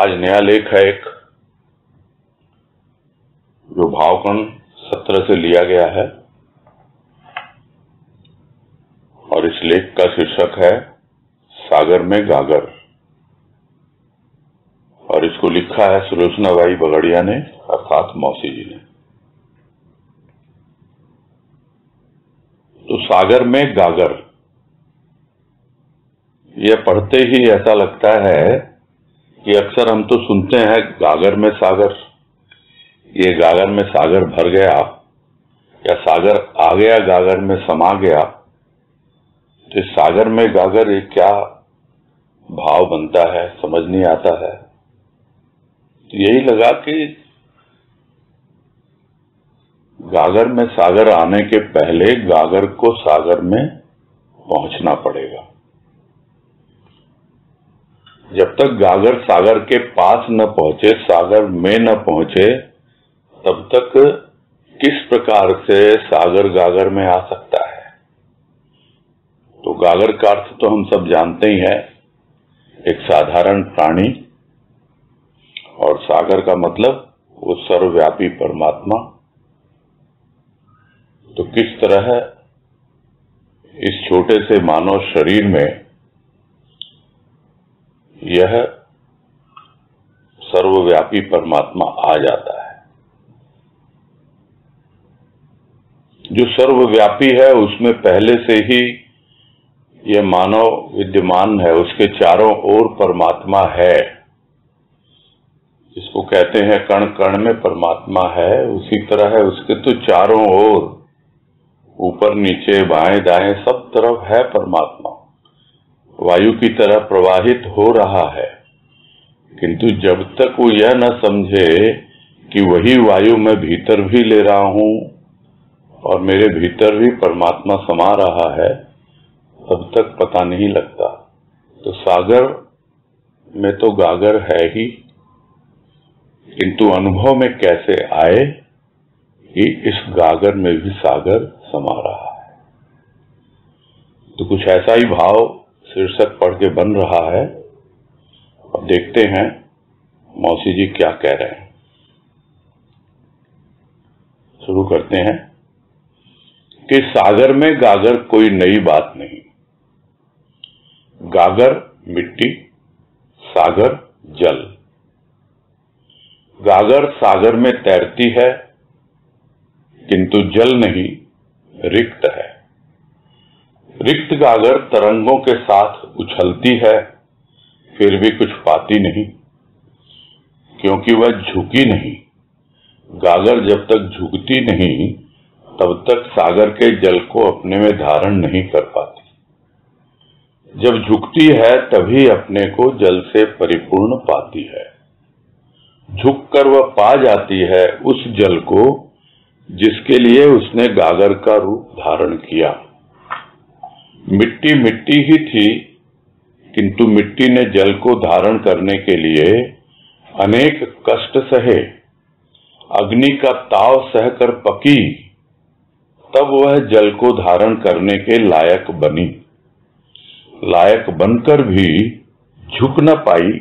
आज नया लेख है एक, जो भावकण 17 से लिया गया है और इस लेख का शीर्षक है सागर में गागर और इसको लिखा है सुलोचनाबाई बगड़िया ने अर्थात मौसी जी ने। तो सागर में गागर, यह पढ़ते ही ऐसा लगता है कि अक्सर हम तो सुनते हैं गागर में सागर, ये गागर में सागर भर गया या सागर आ गया गागर में समा गया। तो इस सागर में गागर ये क्या भाव बनता है समझ नहीं आता है। तो यही लगा कि गागर में सागर आने के पहले गागर को सागर में पहुंचना पड़ेगा। जब तक गागर सागर के पास न पहुंचे, सागर में न पहुंचे, तब तक किस प्रकार से सागर गागर में आ सकता है। तो गागर का अर्थ तो हम सब जानते ही हैं, एक साधारण प्राणी, और सागर का मतलब वो सर्वव्यापी परमात्मा। तो किस तरह इस छोटे से मानव शरीर में यह सर्वव्यापी परमात्मा आ जाता है। जो सर्वव्यापी है उसमें पहले से ही यह मानव विद्यमान है, उसके चारों ओर परमात्मा है। जिसको कहते हैं कण कण में परमात्मा है, उसी तरह है उसके तो चारों ओर, ऊपर नीचे बाएं दाएं सब तरफ है परमात्मा। वायु की तरह प्रवाहित हो रहा है, किंतु जब तक वो यह न समझे कि वही वायु मैं भीतर भी ले रहा हूं और मेरे भीतर भी परमात्मा समा रहा है, तब तक पता नहीं लगता। तो सागर में तो गागर है ही, किंतु अनुभव में कैसे आए कि इस गागर में भी सागर समा रहा है। तो कुछ ऐसा ही भाव शीर्षक पढ़ के बन रहा है। और देखते हैं मौसी जी क्या कह रहे हैं। शुरू करते हैं कि सागर में गागर कोई नई बात नहीं। गागर मिट्टी, सागर जल। गागर सागर में तैरती है, किंतु जल नहीं, रिक्त है। रिक्त गागर तरंगों के साथ उछलती है, फिर भी कुछ पाती नहीं, क्योंकि वह झुकी नहीं। गागर जब तक झुकती नहीं, तब तक सागर के जल को अपने में धारण नहीं कर पाती। जब झुकती है तभी अपने को जल से परिपूर्ण पाती है। झुककर वह पा जाती है उस जल को जिसके लिए उसने गागर का रूप धारण किया। मिट्टी मिट्टी ही थी, किंतु मिट्टी ने जल को धारण करने के लिए अनेक कष्ट सहे, अग्नि का ताव सहकर पकी, तब वह जल को धारण करने के लायक बनी। लायक बनकर भी झुक न पाई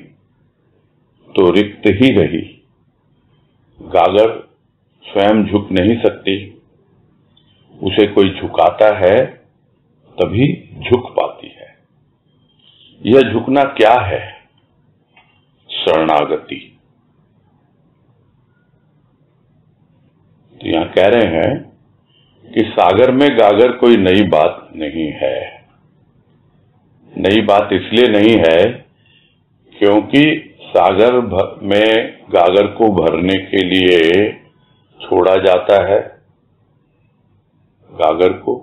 तो रिक्त ही रही। गागर स्वयं झुक नहीं सकती, उसे कोई झुकाता है तभी झुक पाती है। यह झुकना क्या है? शरणागति। तो यहां कह रहे हैं कि सागर में गागर कोई नई बात नहीं है। नई बात इसलिए नहीं है क्योंकि सागर में गागर को भरने के लिए छोड़ा जाता है गागर को।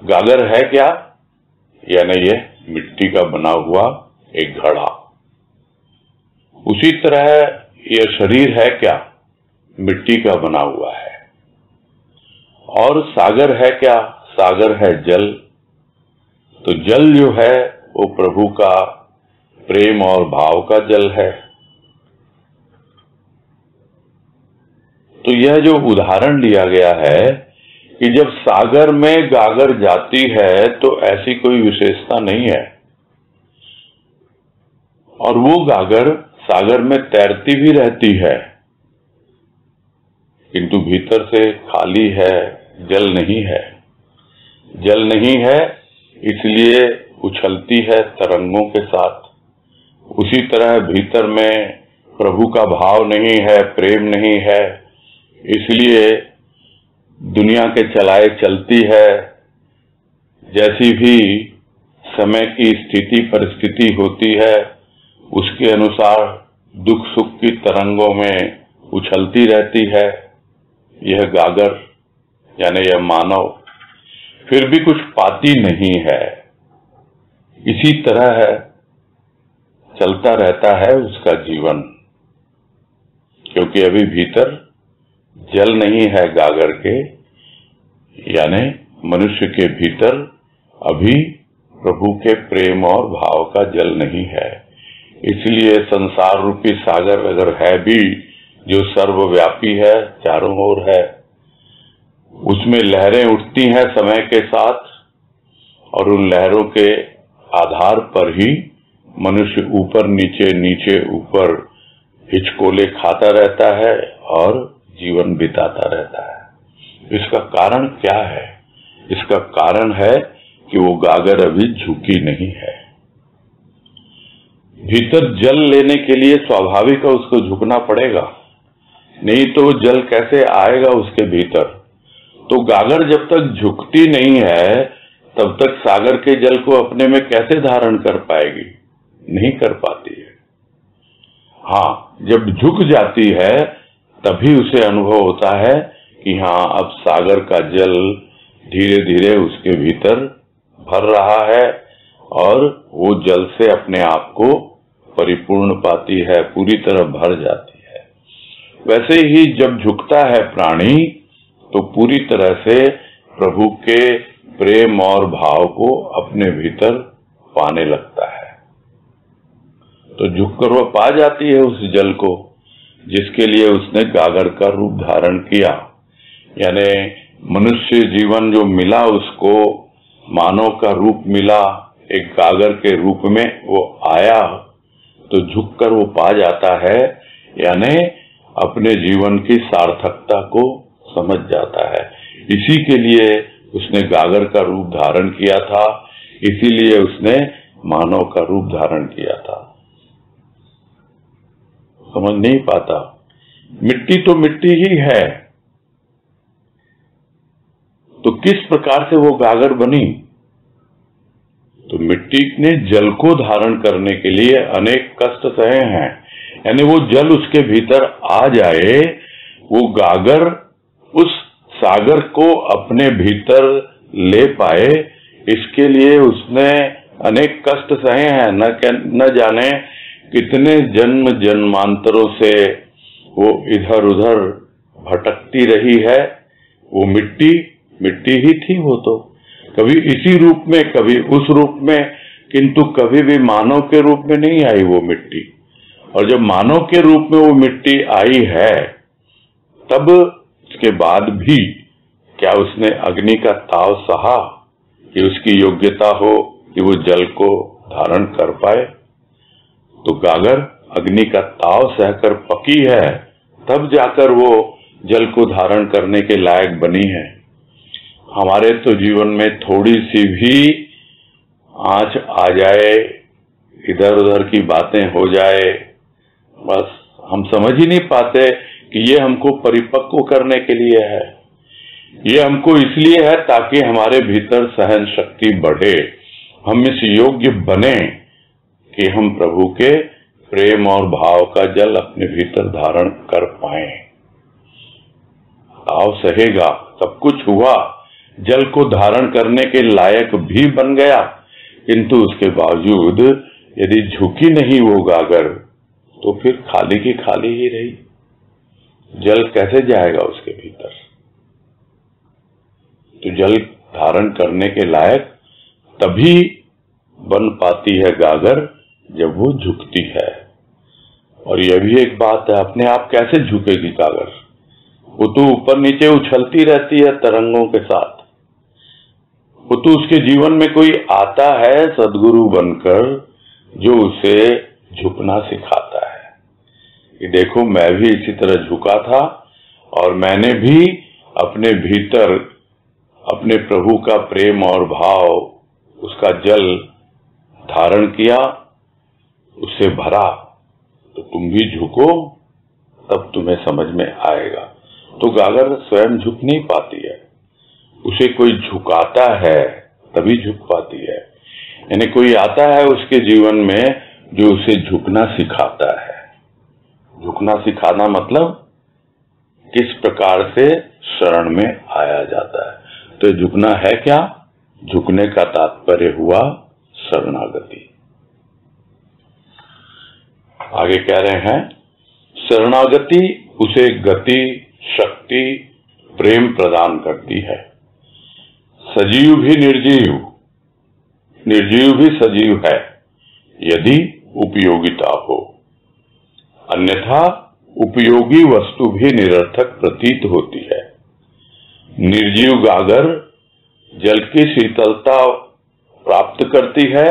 गागर है क्या? यानी ये मिट्टी का बना हुआ एक घड़ा। उसी तरह यह शरीर है क्या? मिट्टी का बना हुआ है। और सागर है क्या? सागर है जल। तो जल जो है वो प्रभु का प्रेम और भाव का जल है। तो यह जो उदाहरण लिया गया है कि जब सागर में गागर जाती है तो ऐसी कोई विशेषता नहीं है, और वो गागर सागर में तैरती भी रहती है, किंतु भीतर से खाली है, जल नहीं है। जल नहीं है इसलिए उछलती है तरंगों के साथ। उसी तरह भीतर में प्रभु का भाव नहीं है, प्रेम नहीं है, इसलिए दुनिया के चलाए चलती है। जैसी भी समय की स्थिति परिस्थिति होती है उसके अनुसार दुख सुख की तरंगों में उछलती रहती है। यह गागर यानी यह मानव फिर भी कुछ पाती नहीं है। इसी तरह है चलता रहता है उसका जीवन, क्योंकि अभी भीतर जल नहीं है गागर के, यानी मनुष्य के भीतर अभी प्रभु के प्रेम और भाव का जल नहीं है। इसलिए संसार रूपी सागर अगर है भी, जो सर्वव्यापी है, चारों ओर है, उसमें लहरें उठती हैं समय के साथ, और उन लहरों के आधार पर ही मनुष्य ऊपर नीचे नीचे ऊपर हिचकोले खाता रहता है और जीवन बिताता रहता है। इसका कारण क्या है? इसका कारण है कि वो गागर अभी झुकी नहीं है। भीतर जल लेने के लिए स्वाभाविक है उसको झुकना पड़ेगा, नहीं तो जल कैसे आएगा उसके भीतर। तो गागर जब तक झुकती नहीं है तब तक सागर के जल को अपने में कैसे धारण कर पाएगी? नहीं कर पाती है। हाँ, जब झुक जाती है तभी उसे अनुभव होता है कि हाँ, अब सागर का जल धीरे धीरे उसके भीतर भर रहा है और वो जल से अपने आप को परिपूर्ण पाती है, पूरी तरह भर जाती है। वैसे ही जब झुकता है प्राणी तो पूरी तरह से प्रभु के प्रेम और भाव को अपने भीतर पाने लगता है। तो झुककर वह पा जाती है उस जल को जिसके लिए उसने गागर का रूप धारण किया। यानी मनुष्य जीवन जो मिला उसको, मानव का रूप मिला, एक गागर के रूप में वो आया, तो झुककर वो पा जाता है, यानी अपने जीवन की सार्थकता को समझ जाता है। इसी के लिए उसने गागर का रूप धारण किया था, इसीलिए उसने मानव का रूप धारण किया था। समझ नहीं पाता। मिट्टी तो मिट्टी ही है, तो किस प्रकार से वो गागर बनी? तो मिट्टी ने जल को धारण करने के लिए अनेक कष्ट सहे हैं। यानी वो जल उसके भीतर आ जाए, वो गागर उस सागर को अपने भीतर ले पाए, इसके लिए उसने अनेक कष्ट सहे हैं। न जाने कितने जन्म जन्मांतरों से वो इधर उधर भटकती रही है। वो मिट्टी मिट्टी ही थी, वो तो कभी इसी रूप में कभी उस रूप में, किंतु कभी भी मानव के रूप में नहीं आई वो मिट्टी। और जब मानव के रूप में वो मिट्टी आई है तब उसके बाद भी क्या उसने अग्नि का ताव सहा कि उसकी योग्यता हो कि वो जल को धारण कर पाए? तो गागर अग्नि का ताव सहकर पकी है, तब जाकर वो जल को धारण करने के लायक बनी है। हमारे तो जीवन में थोड़ी सी भी आंच आ जाए, इधर उधर की बातें हो जाए, बस हम समझ ही नहीं पाते कि ये हमको परिपक्व करने के लिए है। ये हमको इसलिए है ताकि हमारे भीतर सहन शक्ति बढ़े, हम इस योग्य बने कि हम प्रभु के प्रेम और भाव का जल अपने भीतर धारण कर पाएं। ताव सहेगा, सब कुछ हुआ, जल को धारण करने के लायक भी बन गया, किंतु उसके बावजूद यदि झुकी नहीं वो गागर तो फिर खाली की खाली ही रही। जल कैसे जाएगा उसके भीतर? तो जल धारण करने के लायक तभी बन पाती है गागर जब वो झुकती है। और यह भी एक बात है, अपने आप कैसे झुकेगी गागर? वो तो ऊपर नीचे उछलती रहती है तरंगों के साथ। वो तो उसके जीवन में कोई आता है सदगुरु बनकर जो उसे झुकना सिखाता है। कि देखो मैं भी इसी तरह झुका था और मैंने भी अपने भीतर अपने प्रभु का प्रेम और भाव, उसका जल धारण किया, उसे भरा। तो तुम भी झुको, तब तुम्हें समझ में आएगा। तो गागर स्वयं झुक नहीं पाती है, उसे कोई झुकाता है तभी झुक पाती है। यानी कोई आता है उसके जीवन में जो उसे झुकना सिखाता है। झुकना सिखाना मतलब किस प्रकार से शरण में आया जाता है। तो झुकना है क्या? झुकने का तात्पर्य हुआ शरणागति। आगे कह रहे हैं, शरणागति उसे गति, शक्ति, प्रेम प्रदान करती है। सजीव भी निर्जीव, निर्जीव भी सजीव है यदि उपयोगिता हो, अन्यथा उपयोगी वस्तु भी निरर्थक प्रतीत होती है। निर्जीव गागर जल की शीतलता प्राप्त करती है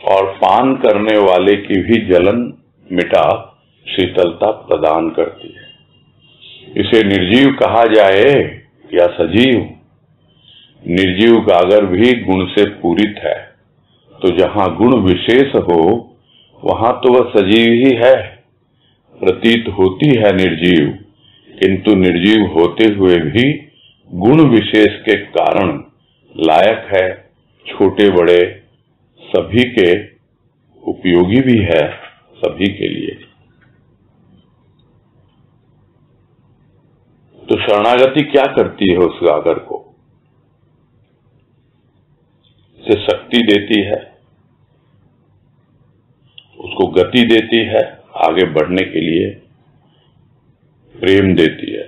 और पान करने वाले की भी जलन मिटा शीतलता प्रदान करती है। इसे निर्जीव कहा जाए या सजीव? निर्जीव गागर भी गुण से पूरित है, तो जहां गुण विशेष हो वहां तो वह सजीव ही है। प्रतीत होती है निर्जीव, किंतु निर्जीव होते हुए भी गुण विशेष के कारण लायक है, छोटे बड़े सभी के उपयोगी भी है, सभी के लिए। तो शरणागति क्या करती है उस गागर को? उसे शक्ति देती है, उसको गति देती है आगे बढ़ने के लिए, प्रेम देती है।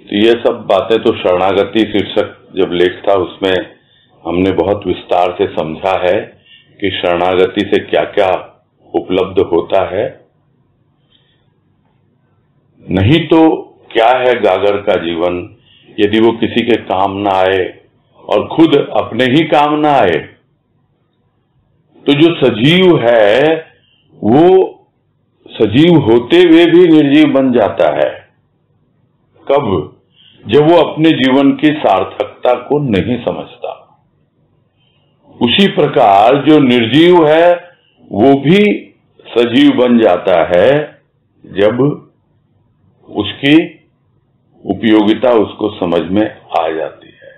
तो ये सब बातें तो शरणागति शीर्षक जब लेख था उसमें हमने बहुत विस्तार से समझा है कि शरणागति से क्या क्या उपलब्ध होता है। नहीं तो क्या है गागर का जीवन यदि वो किसी के काम ना आए और खुद अपने ही काम ना आए। तो जो सजीव है वो सजीव होते हुए भी निर्जीव बन जाता है। कब? जब वो अपने जीवन की सार्थकता को नहीं समझता। उसी प्रकार जो निर्जीव है वो भी सजीव बन जाता है जब उसकी उपयोगिता उसको समझ में आ जाती है।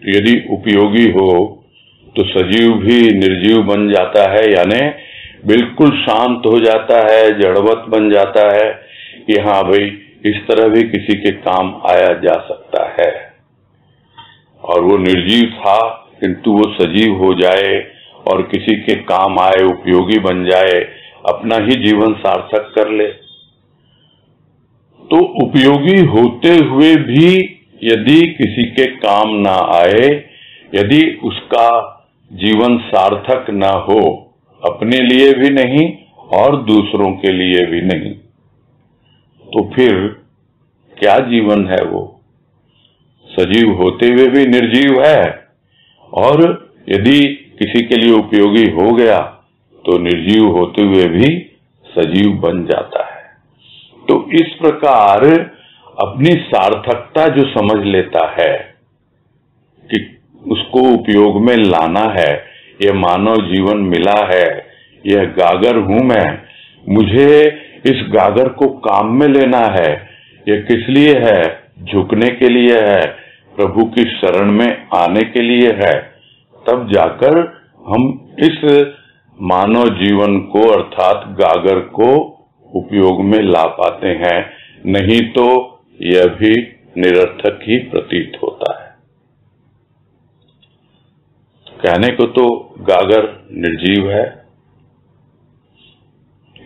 तो यदि उपयोगी हो तो सजीव भी निर्जीव बन जाता है, यानी बिल्कुल शांत हो जाता है, जड़वत बन जाता है कि हाँ भाई इस तरह भी किसी के काम आया जा सकता है। और वो निर्जीव था किंतु वो सजीव हो जाए और किसी के काम आए, उपयोगी बन जाए, अपना ही जीवन सार्थक कर ले। तो उपयोगी होते हुए भी यदि किसी के काम ना आए, यदि उसका जीवन सार्थक ना हो, अपने लिए भी नहीं और दूसरों के लिए भी नहीं, तो फिर क्या जीवन है वो? सजीव होते हुए भी निर्जीव है और यदि किसी के लिए उपयोगी हो गया तो निर्जीव होते हुए भी सजीव बन जाता है। तो इस प्रकार अपनी सार्थकता जो समझ लेता है कि उसको उपयोग में लाना है, यह मानव जीवन मिला है, यह गागर हूं मैं, मुझे इस गागर को काम में लेना है। यह किस लिए है? झुकने के लिए है, प्रभु की शरण में आने के लिए है। तब जाकर हम इस मानव जीवन को अर्थात गागर को उपयोग में ला पाते हैं, नहीं तो यह भी निरर्थक ही प्रतीत होता है। कहने को तो गागर निर्जीव है,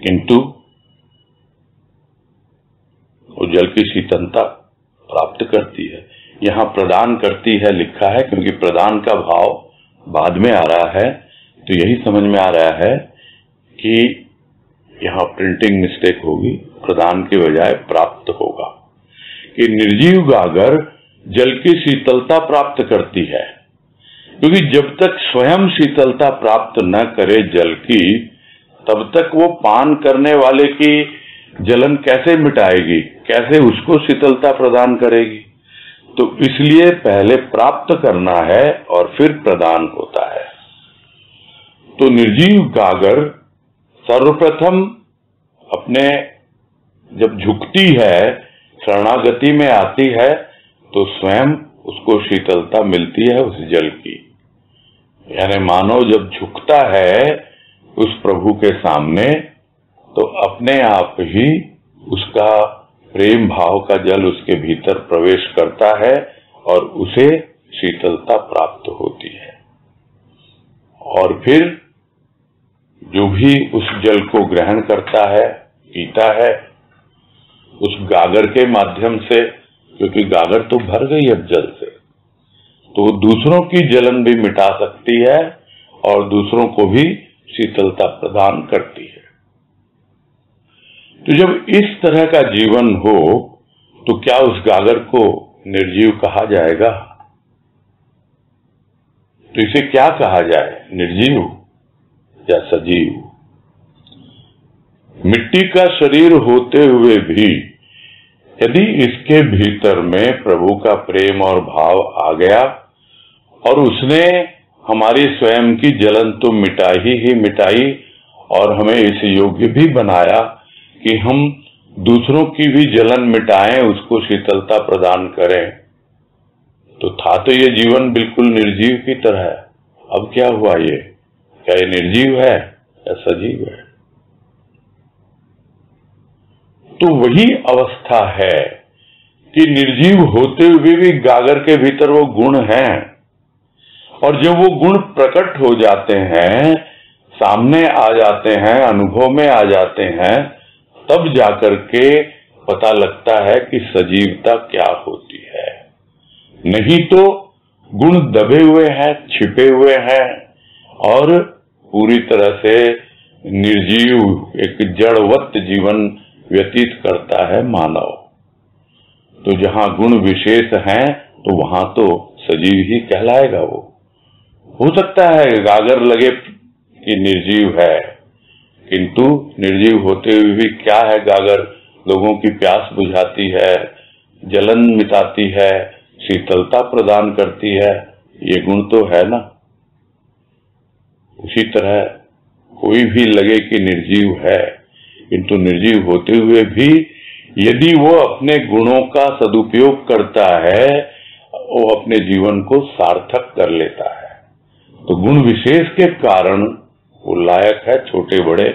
किंतु वो जल की शीतलता प्राप्त करती है। यहाँ प्रदान करती है लिखा है, क्योंकि प्रदान का भाव बाद में आ रहा है, तो यही समझ में आ रहा है कि यहाँ प्रिंटिंग मिस्टेक होगी, प्रदान के बजाय प्राप्त होगा। कि निर्जीव गागर जल की शीतलता प्राप्त करती है, क्योंकि जब तक स्वयं शीतलता प्राप्त न करे जल की, तब तक वो पान करने वाले की जलन कैसे मिटाएगी, कैसे उसको शीतलता प्रदान करेगी। तो इसलिए पहले प्राप्त करना है और फिर प्रदान होता है। तो निर्जीव गागर सर्वप्रथम अपने जब झुकती है, शरणागति में आती है, तो स्वयं उसको शीतलता मिलती है उस जल की। यानी मानव जब झुकता है उस प्रभु के सामने, तो अपने आप ही उसका प्रेम भाव का जल उसके भीतर प्रवेश करता है और उसे शीतलता प्राप्त होती है। और फिर जो भी उस जल को ग्रहण करता है, पीता है, उस गागर के माध्यम से, क्योंकि गागर तो भर गई अब जल से, तो वो दूसरों की जलन भी मिटा सकती है और दूसरों को भी शीतलता प्रदान करती है। तो जब इस तरह का जीवन हो तो क्या उस गागर को निर्जीव कहा जाएगा? तो इसे क्या कहा जाए, निर्जीव या सजीव? मिट्टी का शरीर होते हुए भी यदि इसके भीतर में प्रभु का प्रेम और भाव आ गया और उसने हमारी स्वयं की जलन तो मिटाई ही मिटाई और हमें इस योग्य भी बनाया कि हम दूसरों की भी जलन मिटाएं, उसको शीतलता प्रदान करें, तो था तो ये जीवन बिल्कुल निर्जीव की तरह। अब क्या हुआ, ये क्या ये निर्जीव है या सजीव है? तो वही अवस्था है कि निर्जीव होते हुए भी गागर के भीतर वो गुण हैं, और जब वो गुण प्रकट हो जाते हैं, सामने आ जाते हैं, अनुभव में आ जाते हैं, तब जाकर के पता लगता है कि सजीवता क्या होती है। नहीं तो गुण दबे हुए हैं, छिपे हुए हैं और पूरी तरह से निर्जीव एक जड़वत जीवन व्यतीत करता है मानव। तो जहां गुण विशेष हैं तो वहां तो सजीव ही कहलाएगा वो। हो सकता है गागर लगे कि निर्जीव है, किंतु निर्जीव होते हुए भी क्या है, गागर लोगों की प्यास बुझाती है, जलन मिटाती है, शीतलता प्रदान करती है, ये गुण तो है ना। उसी तरह कोई भी लगे कि निर्जीव है, किंतु निर्जीव होते हुए भी यदि वो अपने गुणों का सदुपयोग करता है, वो अपने जीवन को सार्थक कर लेता है। तो गुण विशेष के कारण वो लायक है, छोटे बड़े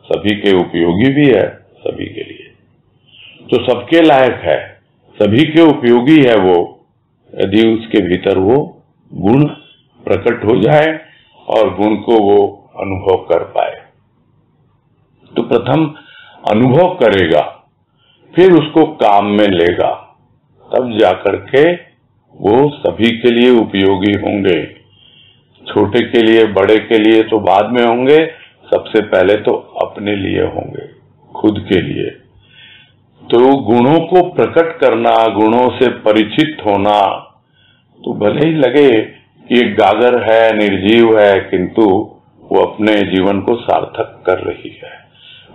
सभी के उपयोगी भी है, सभी के लिए तो सबके लायक है, सभी के उपयोगी है वो, यदि उसके भीतर वो गुण प्रकट हो जाए और गुण को वो अनुभव कर पाए। तो प्रथम अनुभव करेगा, फिर उसको काम में लेगा, तब जाकर के वो सभी के लिए उपयोगी होंगे। छोटे के लिए, बड़े के लिए तो बाद में होंगे, सबसे पहले तो अपने लिए होंगे, खुद के लिए। तो गुणों को प्रकट करना, गुणों से परिचित होना, तो भले ही लगे कि एक गागर है, निर्जीव है, किंतु वो अपने जीवन को सार्थक कर रही है।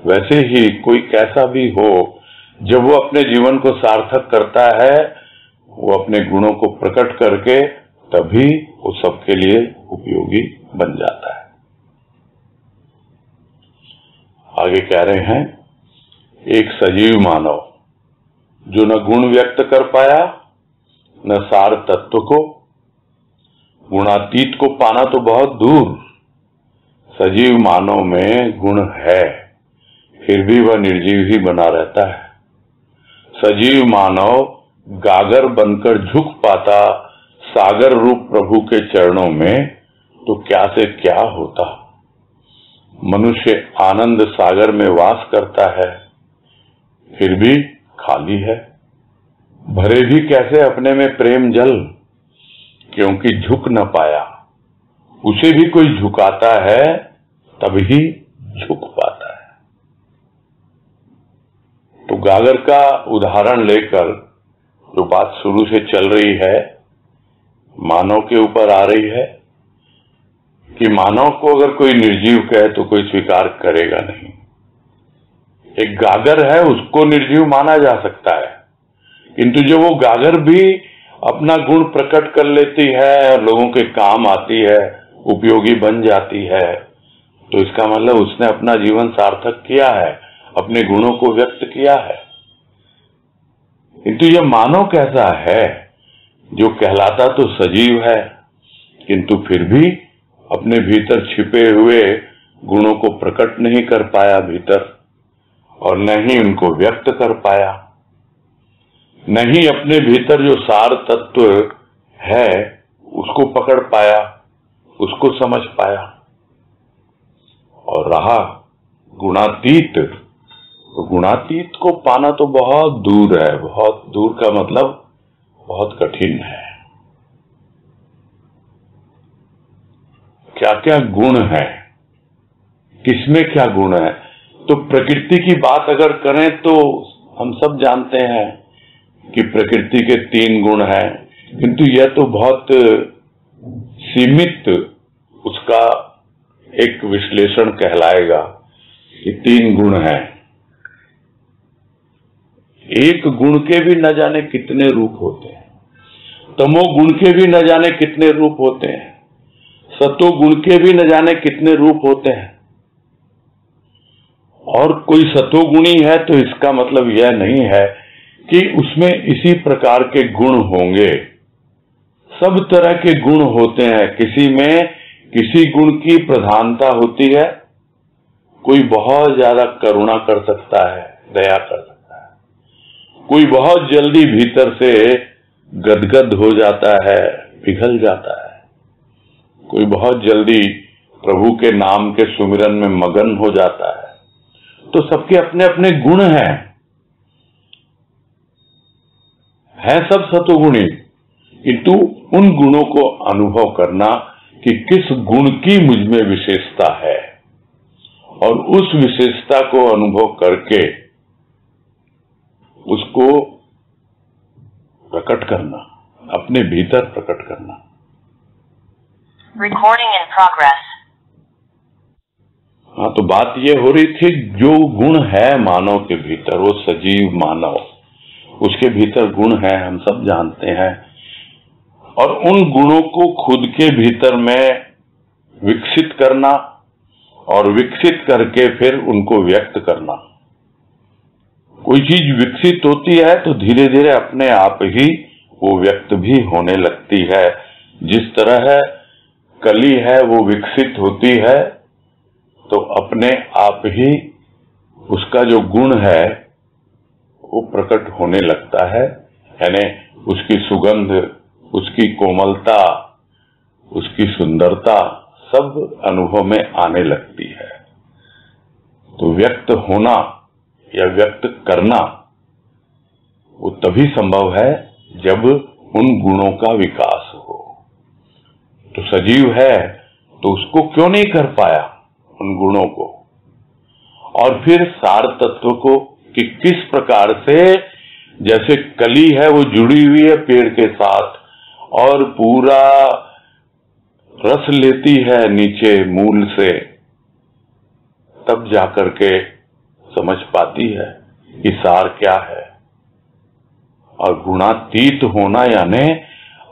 वैसे ही कोई कैसा भी हो, जब वो अपने जीवन को सार्थक करता है, वो अपने गुणों को प्रकट करके तभी वो सबके लिए उपयोगी बन जाता है। आगे कह रहे हैं, एक सजीव मानव जो न गुण व्यक्त कर पाया, न सार तत्व को, गुणातीत को पाना तो बहुत दूर, सजीव मानव में गुण है, फिर भी वह निर्जीव ही बना रहता है। सजीव मानव गागर बनकर झुक पाता सागर रूप प्रभु के चरणों में, तो क्या से क्या होता। मनुष्य आनंद सागर में वास करता है, फिर भी खाली है, भरे भी कैसे अपने में प्रेम जल, क्योंकि झुक न पाया। उसे भी कोई झुकाता है तभी झुक पाता है। तो गागर का उदाहरण लेकर जो बात शुरू से चल रही है, मानव के ऊपर आ रही है कि मानव को अगर कोई निर्जीव कहे तो कोई स्वीकार करेगा नहीं। एक गागर है, उसको निर्जीव माना जा सकता है, किंतु जब वो गागर भी अपना गुण प्रकट कर लेती है, लोगों के काम आती है, उपयोगी बन जाती है, तो इसका मतलब उसने अपना जीवन सार्थक किया है, अपने गुणों को व्यक्त किया है। किंतु यह मानव कैसा है, जो कहलाता तो सजीव है, किंतु फिर भी अपने भीतर छिपे हुए गुणों को प्रकट नहीं कर पाया भीतर, और न ही उनको व्यक्त कर पाया, न ही अपने भीतर जो सार तत्व है उसको पकड़ पाया, उसको समझ पाया। और रहा गुणातीत, तो गुणातीत को पाना तो बहुत दूर है। बहुत दूर का मतलब बहुत कठिन है। क्या क्या गुण है, किसमें क्या गुण है? तो प्रकृति की बात अगर करें तो हम सब जानते हैं कि प्रकृति के 3 गुण हैं, किंतु यह तो बहुत सीमित उसका एक विश्लेषण कहलाएगा कि 3 गुण हैं। एक गुण के भी न जाने कितने रूप होते हैं, तमोगुण के भी न जाने कितने रूप होते हैं, सतोगुण के भी न जाने कितने रूप होते हैं। और कोई सतोगुणी है तो इसका मतलब यह नहीं है कि उसमें इसी प्रकार के गुण होंगे। सब तरह के गुण होते हैं, किसी में किसी गुण की प्रधानता होती है। कोई बहुत ज्यादा करुणा कर सकता है, दया कर सकता है, कोई बहुत जल्दी भीतर से गदगद हो जाता है, पिघल जाता है, कोई बहुत जल्दी प्रभु के नाम के सुमिरन में मगन हो जाता है। तो सबके अपने अपने गुण हैं, सब सतोगुणी, किंतु उन गुणों को अनुभव करना कि किस गुण की मुझ में विशेषता है, और उस विशेषता को अनुभव करके उसको प्रकट करना, अपने भीतर प्रकट करना। Recording in progress. हाँ, तो बात ये हो रही थी, जो गुण है मानव के भीतर, वो सजीव मानव, उसके भीतर गुण है, हम सब जानते हैं। और उन गुणों को खुद के भीतर में विकसित करना, और विकसित करके फिर उनको व्यक्त करना। कोई चीज विकसित होती है तो धीरे धीरे अपने आप ही वो व्यक्त भी होने लगती है। जिस तरह है कली है, वो विकसित होती है तो अपने आप ही उसका जो गुण है वो प्रकट होने लगता है, यानी उसकी सुगंध, उसकी कोमलता, उसकी सुंदरता सब अनुभव में आने लगती है। तो व्यक्त होना या व्यक्त करना वो तभी संभव है जब उन गुणों का विकास हो। तो सजीव है तो उसको क्यों नहीं कर पाया उन गुणों को, और फिर सार तत्व को कि किस प्रकार से, जैसे कली है वो जुड़ी हुई है पेड़ के साथ और पूरा रस लेती है नीचे मूल से, तब जाकर के समझ पाती है कि सार क्या है। और गुणातीत होना यानी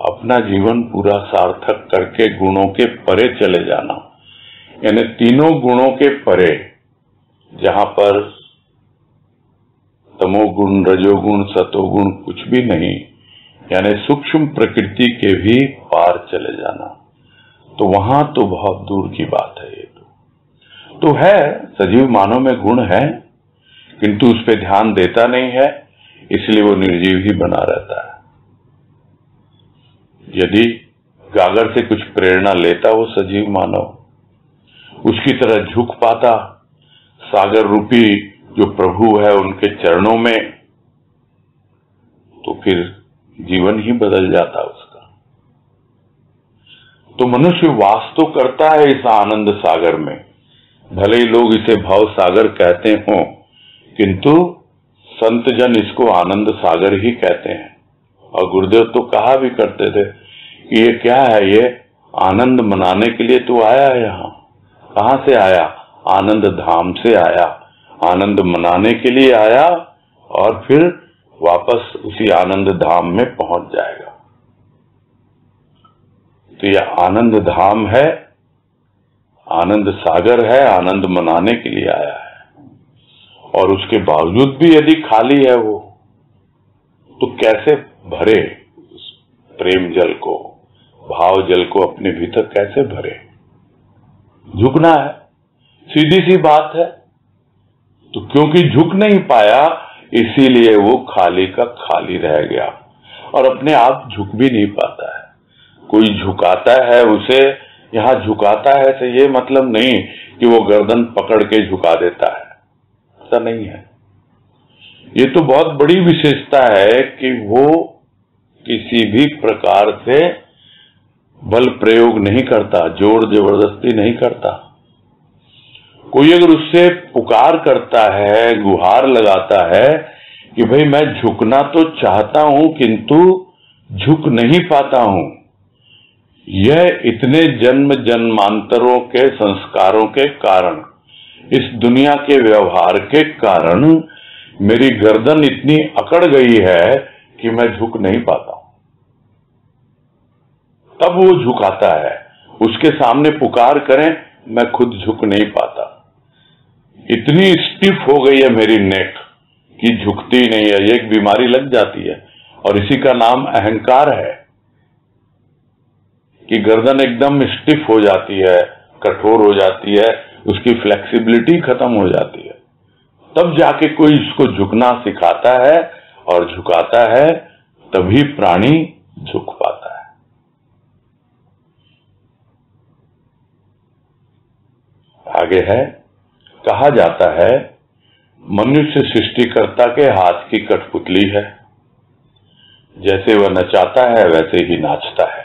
अपना जीवन पूरा सार्थक करके गुणों के परे चले जाना, यानी तीनों गुणों के परे, जहां पर तमोगुण, रजोगुण, सतोगुण कुछ भी नहीं, यानी सूक्ष्म प्रकृति के भी पार चले जाना। तो वहां तो बहुत दूर की बात है। ये तो है, सजीव मानव में गुण है, किंतु उस पर ध्यान देता नहीं है, इसलिए वो निर्जीव ही बना रहता है। यदि गागर से कुछ प्रेरणा लेता वो सजीव मानव, उसकी तरह झुक पाता सागर रूपी जो प्रभु है उनके चरणों में, तो फिर जीवन ही बदल जाता उसका। तो मनुष्य वास तो करता है इस आनंद सागर में, भले ही लोग इसे भव सागर कहते हों, किंतु संत जन इसको आनंद सागर ही कहते हैं। और गुरुदेव तो कहा भी करते थे कि ये क्या है, ये आनंद मनाने के लिए तो आया है यहाँ। कहां से आया? आनंद धाम से आया, आनंद मनाने के लिए आया और फिर वापस उसी आनंद धाम में पहुंच जाएगा। तो यह आनंद धाम है, आनंद सागर है, आनंद मनाने के लिए आया है। और उसके बावजूद भी यदि खाली है वो, तो कैसे भरे उस प्रेम जल को, भाव जल को अपने भीतर कैसे भरे? झुकना है, सीधी सी बात है। तो क्योंकि झुक नहीं पाया इसीलिए वो खाली का खाली रह गया और अपने आप झुक भी नहीं पाता है। कोई झुकाता है उसे, यहां झुकाता है तो ये मतलब नहीं कि वो गर्दन पकड़ के झुका देता है, ऐसा नहीं है। ये तो बहुत बड़ी विशेषता है कि वो किसी भी प्रकार से बल प्रयोग नहीं करता, जोर जबरदस्ती नहीं करता। कोई अगर उससे पुकार करता है, गुहार लगाता है कि भाई मैं झुकना तो चाहता हूं किंतु झुक नहीं पाता हूं, यह इतने जन्म जन्मांतरों के संस्कारों के कारण, इस दुनिया के व्यवहार के कारण मेरी गर्दन इतनी अकड़ गई है कि मैं झुक नहीं पाता हूं। तब वो झुकाता है। उसके सामने पुकार करें, मैं खुद झुक नहीं पाता, इतनी स्टिफ हो गई है मेरी नेक कि झुकती नहीं है। ये एक बीमारी लग जाती है और इसी का नाम अहंकार है कि गर्दन एकदम स्टिफ हो जाती है, कठोर हो जाती है, उसकी फ्लेक्सिबिलिटी खत्म हो जाती है। तब जाके कोई उसको झुकना सिखाता है और झुकाता है, तभी प्राणी झुक पाता है। आगे है, कहा जाता है मनुष्य सृष्टिकर्ता के हाथ की कठपुतली है, जैसे वह नचाता है वैसे ही नाचता है।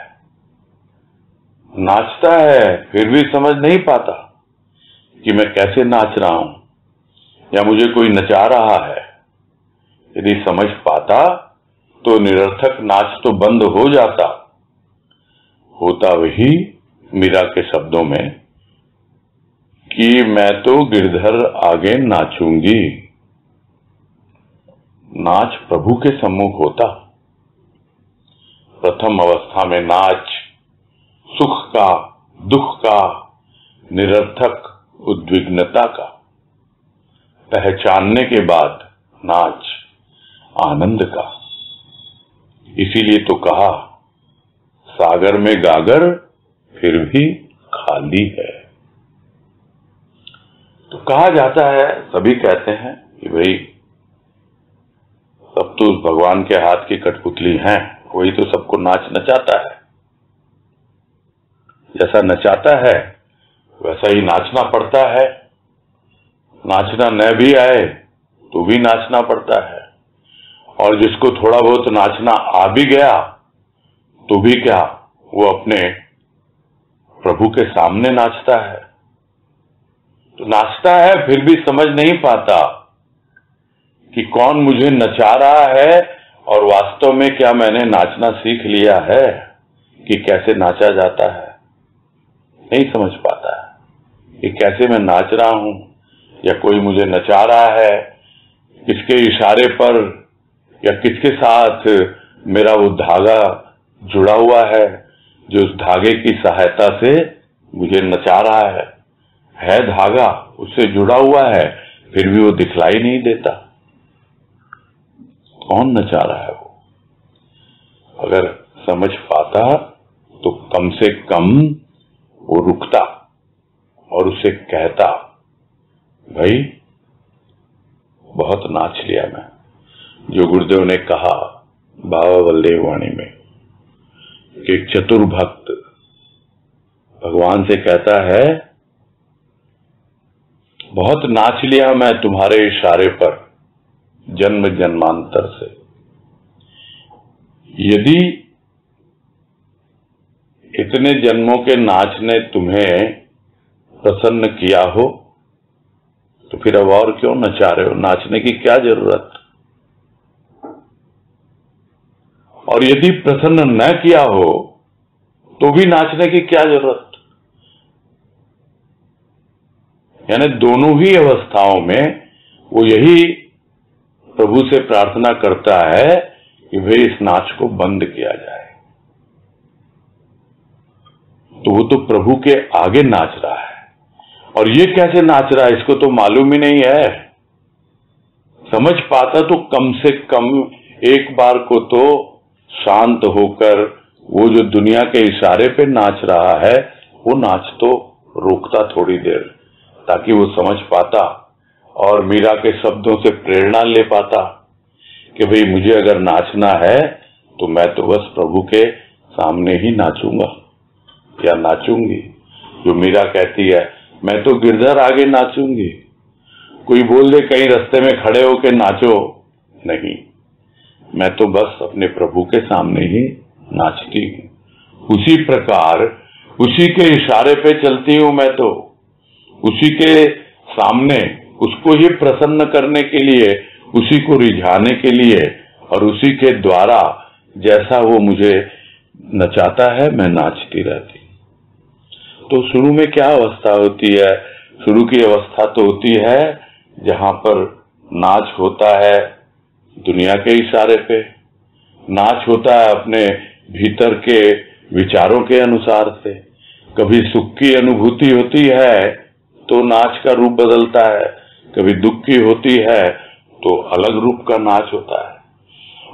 नाचता है फिर भी समझ नहीं पाता कि मैं कैसे नाच रहा हूं या मुझे कोई नचा रहा है। यदि समझ पाता तो निरर्थक नाच तो बंद हो जाता। होता वही मीरा के शब्दों में कि मैं तो गिरधर आगे नाचूंगी। नाच प्रभु के सम्मुख होता। प्रथम अवस्था में नाच सुख का, दुख का, निरर्थक उद्विग्नता का। पहचानने के बाद नाच आनंद का। इसीलिए तो कहा सागर में गागर फिर भी खाली है। तो कहा जाता है, सभी कहते हैं कि भाई सब तो उस भगवान के हाथ की कठपुतली हैं, वही तो सबको नाच नचाता है। जैसा नचाता है वैसा ही नाचना पड़ता है। नाचना न भी आए तो भी नाचना पड़ता है। और जिसको थोड़ा बहुत नाचना आ भी गया तो भी क्या, वो अपने प्रभु के सामने नाचता है। तो नाचता है फिर भी समझ नहीं पाता कि कौन मुझे नचा रहा है और वास्तव में क्या मैंने नाचना सीख लिया है कि कैसे नाचा जाता है। नहीं समझ पाता है कि कैसे मैं नाच रहा हूं या कोई मुझे नचा रहा है, किसके इशारे पर या किसके साथ मेरा वो धागा जुड़ा हुआ है जो उस धागे की सहायता से मुझे नचा रहा है धागा उससे जुड़ा हुआ है, फिर भी वो दिखलाई नहीं देता। कौन नचा रहा है वो? अगर समझ पाता तो कम से कम वो रुकता और उसे कहता, भाई बहुत नाच लिया मैं। जो गुरुदेव ने कहा बाबा बलदेव वाणी में कि एक चतुर भक्त भगवान से कहता है, बहुत नाच लिया मैं तुम्हारे इशारे पर जन्म जन्मांतर से। यदि इतने जन्मों के नाच ने तुम्हें प्रसन्न किया हो तो फिर अब और क्यों नचा रहे हो? नाचने की क्या जरूरत? और यदि प्रसन्न न किया हो तो भी नाचने की क्या जरूरत? यानी दोनों ही अवस्थाओं में वो यही प्रभु से प्रार्थना करता है कि भाई इस नाच को बंद किया जाए। तो वो तो प्रभु के आगे नाच रहा है, और ये कैसे नाच रहा है इसको तो मालूम ही नहीं है। समझ पाता तो कम से कम एक बार को तो शांत होकर वो जो दुनिया के इशारे पे नाच रहा है वो नाच तो रोकता थोड़ी देर, ताकि वो समझ पाता और मीरा के शब्दों से प्रेरणा ले पाता कि भाई मुझे अगर नाचना है तो मैं तो बस प्रभु के सामने ही नाचूंगा या नाचूंगी। जो मीरा कहती है मैं तो गिरधर आगे नाचूंगी। कोई बोल दे कहीं रास्ते में खड़े होके नाचो, नहीं, मैं तो बस अपने प्रभु के सामने ही नाचती हूं। उसी प्रकार उसी के इशारे पे चलती हूं मैं तो, उसी के सामने उसको ही प्रसन्न करने के लिए, उसी को रिझाने के लिए, और उसी के द्वारा जैसा वो मुझे नचाता है मैं नाचती रहती। तो शुरू में क्या अवस्था होती है? शुरू की अवस्था तो होती है जहां पर नाच होता है दुनिया के इशारे पे, नाच होता है अपने भीतर के विचारों के अनुसार से। कभी सुख की अनुभूति होती है तो नाच का रूप बदलता है, कभी दुख की होती है तो अलग रूप का नाच होता है,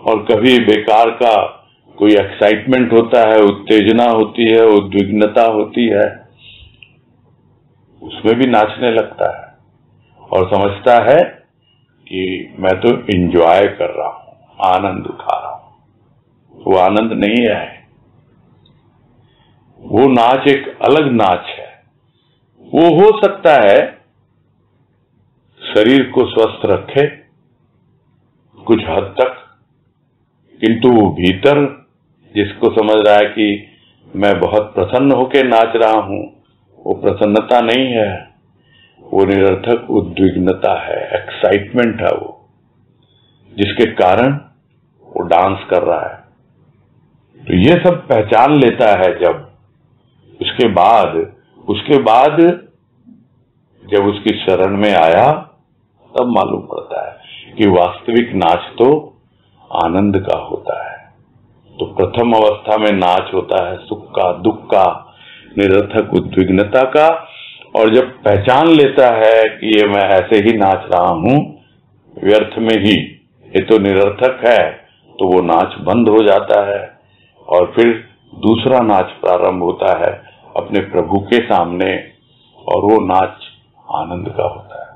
और कभी बेकार का कोई एक्साइटमेंट होता है, उत्तेजना होती है, उद्विग्नता होती है, उसमें भी नाचने लगता है और समझता है कि मैं तो एंजॉय कर रहा हूं, आनंद उठा रहा हूं। वो आनंद नहीं है, वो नाच एक अलग नाच है। वो हो सकता है शरीर को स्वस्थ रखे कुछ हद तक, किंतु वो भीतर जिसको समझ रहा है कि मैं बहुत प्रसन्न होकर नाच रहा हूं, वो प्रसन्नता नहीं है, वो निरर्थक उद्विग्नता है, एक्साइटमेंट है वो, जिसके कारण वो डांस कर रहा है। तो ये सब पहचान लेता है जब उसके बाद जब उसकी शरण में आया तब मालूम पड़ता है कि वास्तविक नाच तो आनंद का होता है। तो प्रथम अवस्था में नाच होता है सुख का, दुख का, निरर्थक उद्विग्नता का, और जब पहचान लेता है कि ये मैं ऐसे ही नाच रहा हूं, व्यर्थ में ही, ये तो निरर्थक है, तो वो नाच बंद हो जाता है और फिर दूसरा नाच प्रारंभ होता है अपने प्रभु के सामने, और वो नाच आनंद का होता है।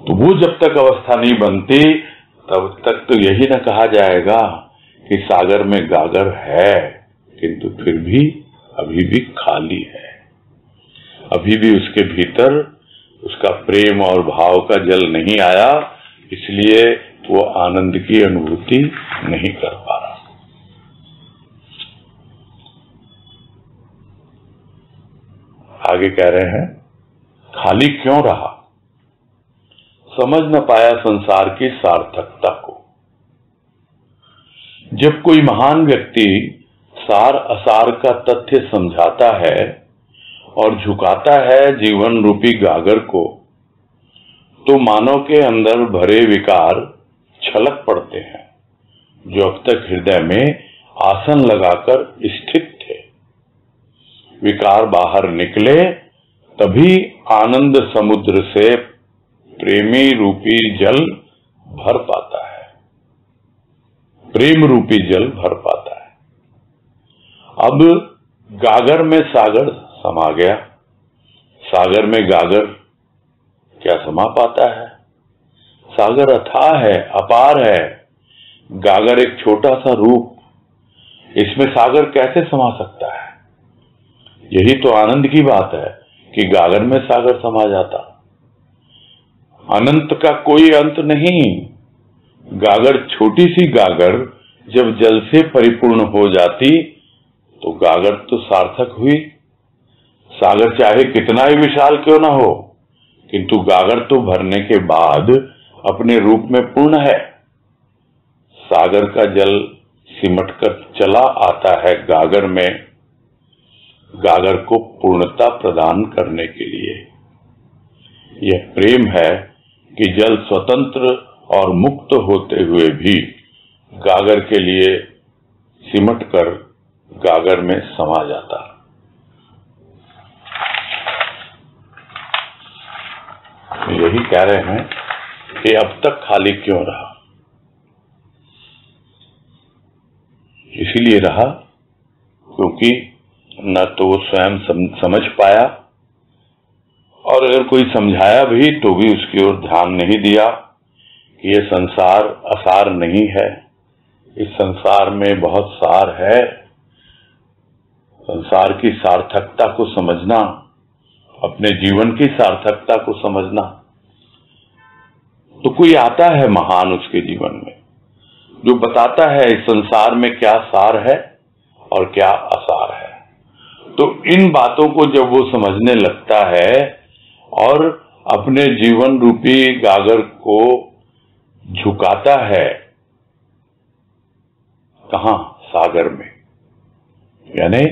तो वो जब तक अवस्था नहीं बनती तब तक तो यही न कहा जाएगा कि सागर में गागर है, किंतु फिर भी अभी भी खाली है, अभी भी उसके भीतर उसका प्रेम और भाव का जल नहीं आया, इसलिए वो आनंद की अनुभूति नहीं कर पा रहा। आगे कह रहे हैं खाली क्यों रहा? समझ न पाया संसार की सार्थकता को। जब कोई महान व्यक्ति सार असार का तथ्य समझाता है और झुकाता है जीवन रूपी गागर को, तो मानव के अंदर भरे विकार छलक पड़ते हैं जो अब तक हृदय में आसन लगाकर स्थित थे। विकार बाहर निकले तभी आनंद समुद्र से प्रेमी रूपी जल भर पाता है, प्रेम रूपी जल भर पाता है। अब गागर में सागर समा गया, सागर में गागर क्या समा पाता है? सागर अथाह है, अपार है, गागर एक छोटा सा रूप, इसमें सागर कैसे समा सकता है? यही तो आनंद की बात है कि गागर में सागर समा जाता। अनंत का कोई अंत नहीं। गागर, छोटी सी गागर जब जल से परिपूर्ण हो जाती तो गागर तो सार्थक हुई। सागर चाहे कितना ही विशाल क्यों ना हो, किंतु गागर तो भरने के बाद अपने रूप में पूर्ण है। सागर का जल सिमटकर चला आता है गागर में, गागर को पूर्णता प्रदान करने के लिए। यह प्रेम है कि जल स्वतंत्र और मुक्त होते हुए भी गागर के लिए सिमटकर गागर में समा जाता। यही कह रहे हैं कि अब तक खाली क्यों रहा। इसीलिए रहा क्योंकि न तो वो स्वयं समझ पाया, और अगर कोई समझाया भी तो भी उसकी ओर ध्यान नहीं दिया कि ये संसार असार नहीं है, इस संसार में बहुत सार है। संसार की सार्थकता को समझना, अपने जीवन की सार्थकता को समझना। तो कोई आता है महान उसके जीवन में जो बताता है इस संसार में क्या सार है और क्या असार है। तो इन बातों को जब वो समझने लगता है और अपने जीवन रूपी गागर को झुकाता है, कहां? सागर में, यानी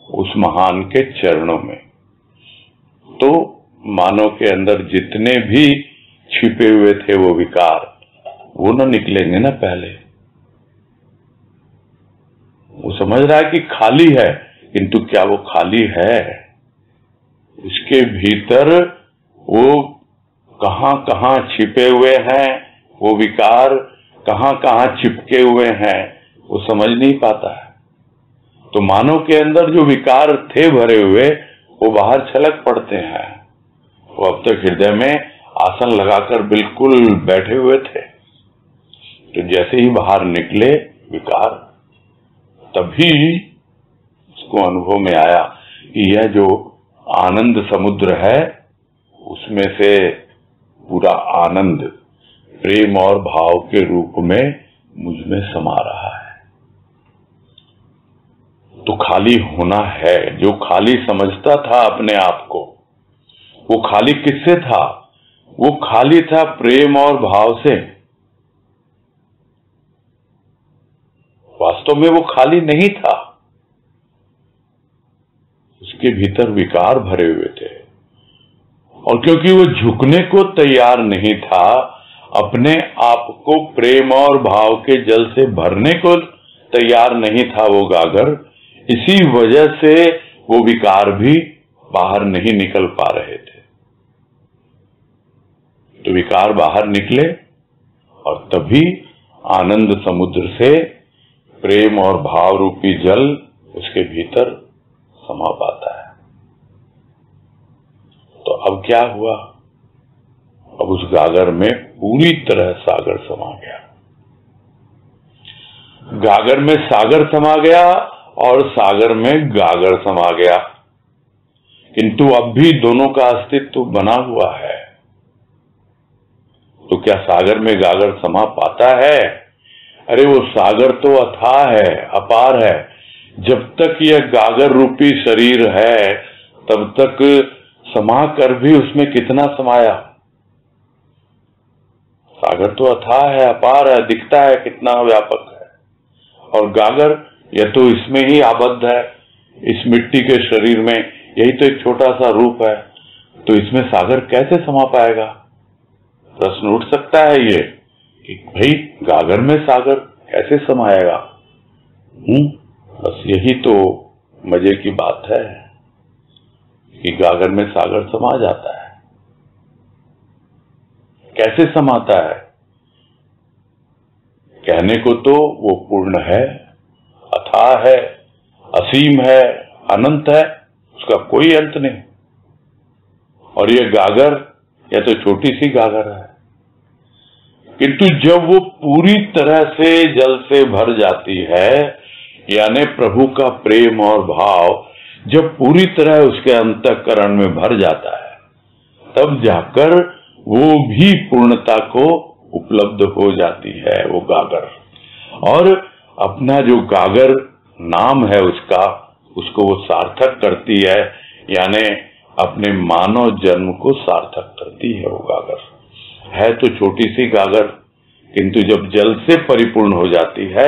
उस महान के चरणों में, तो मानव के अंदर जितने भी छिपे हुए थे वो विकार, वो न निकलेंगे ना। पहले वो समझ रहा है कि खाली है, किंतु क्या वो खाली है? उसके भीतर वो कहां कहां छिपे हुए हैं, वो विकार कहां कहां चिपके हुए हैं, वो समझ नहीं पाता है। तो मानव के अंदर जो विकार थे भरे हुए, वो बाहर छलक पड़ते हैं। वो अब तक हृदय में आसन लगाकर बिल्कुल बैठे हुए थे, तो जैसे ही बाहर निकले विकार, तभी उसको अनुभव में आया कि यह जो आनंद समुद्र है, उसमें से पूरा आनंद प्रेम और भाव के रूप में मुझ में समा रहा है। तो खाली होना है। जो खाली समझता था अपने आप को, वो खाली किससे था? वो खाली था प्रेम और भाव से। वास्तव में वो खाली नहीं था, उसके भीतर विकार भरे हुए थे। और क्योंकि वो झुकने को तैयार नहीं था, अपने आप को प्रेम और भाव के जल से भरने को तैयार नहीं था वो गागर, इसी वजह से वो विकार भी बाहर नहीं निकल पा रहे थे। तो विकार बाहर निकले और तभी आनंद समुद्र से प्रेम और भाव रूपी जल उसके भीतर समा पाता है। तो अब क्या हुआ? अब उस गागर में पूरी तरह सागर समा गया। गागर में सागर समा गया और सागर में गागर समा गया, किंतु अब भी दोनों का अस्तित्व बना हुआ है। तो क्या सागर में गागर समा पाता है? अरे वो सागर तो अथाह है, अपार है। जब तक यह गागर रूपी शरीर है, तब तक समा कर भी उसमें कितना समाया? सागर तो अथाह है, अपार है, दिखता है कितना व्यापक है। और गागर यह तो इसमें ही आबद्ध है, इस मिट्टी के शरीर में, यही तो एक छोटा सा रूप है। तो इसमें सागर कैसे समा पाएगा? प्रश्न उठ सकता है ये कि भाई गागर में सागर कैसे समाएगा? बस यही तो मजे की बात है कि गागर में सागर समा जाता है। कैसे समाता है? कहने को तो वो पूर्ण है, अथाह है, असीम है, अनंत है, उसका कोई अंत नहीं। और ये गागर या तो छोटी सी गागर है, किंतु जब वो पूरी तरह से जल से भर जाती है, यानी प्रभु का प्रेम और भाव जब पूरी तरह उसके अंतःकरण में भर जाता है, तब जाकर वो भी पूर्णता को उपलब्ध हो जाती है वो गागर। और अपना जो गागर नाम है उसका, उसको वो सार्थक करती है, यानी अपने मानव जन्म को सार्थक करती है वो गागर। है तो छोटी सी गागर, किंतु जब जल से परिपूर्ण हो जाती है,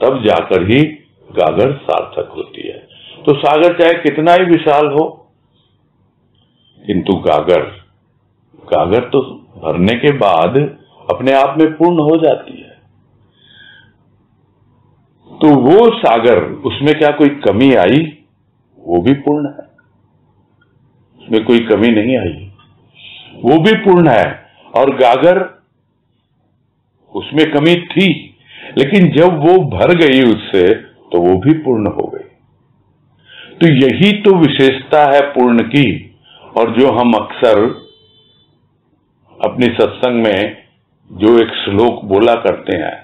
तब जाकर ही गागर सार्थक होती है। तो सागर चाहे कितना ही विशाल हो, किंतु गागर तो भरने के बाद अपने आप में पूर्ण हो जाती है। तो वो सागर, उसमें क्या कोई कमी आई? वो भी पूर्ण है, उसमें कोई कमी नहीं आई, वो भी पूर्ण है। और गागर, उसमें कमी थी, लेकिन जब वो भर गई उससे, तो वो भी पूर्ण हो गई। तो यही तो विशेषता है पूर्ण की। और जो हम अक्सर अपनी सत्संग में जो एक श्लोक बोला करते हैं,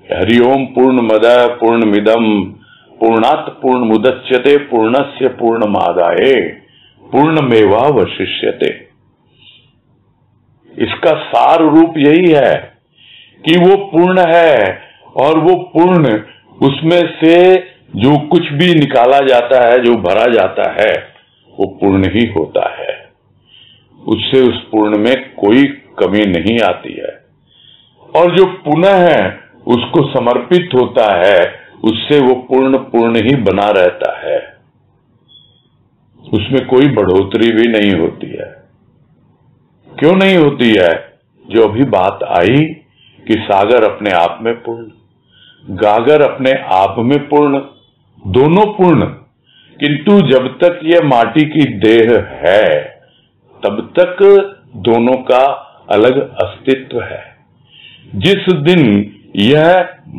हरिओम पूर्णमदः पूर्णमिदं पूर्णात् पूर्णमुदच्यते पूर्णस्य पूर्णमादाय पूर्णमेवावशिष्यते। इसका सार रूप यही है कि वो पूर्ण है, और वो पूर्ण, उसमें से जो कुछ भी निकाला जाता है, जो भरा जाता है, वो पूर्ण ही होता है। उससे उस पूर्ण में कोई कमी नहीं आती है। और जो पुनः है उसको समर्पित होता है, उससे वो पूर्ण ही बना रहता है, उसमें कोई बढ़ोतरी भी नहीं होती है। क्यों नहीं होती है? जो अभी बात आई कि सागर अपने आप में पूर्ण, गागर अपने आप में पूर्ण, दोनों पूर्ण। किंतु जब तक ये माटी की देह है, तब तक दोनों का अलग अस्तित्व है। जिस दिन यह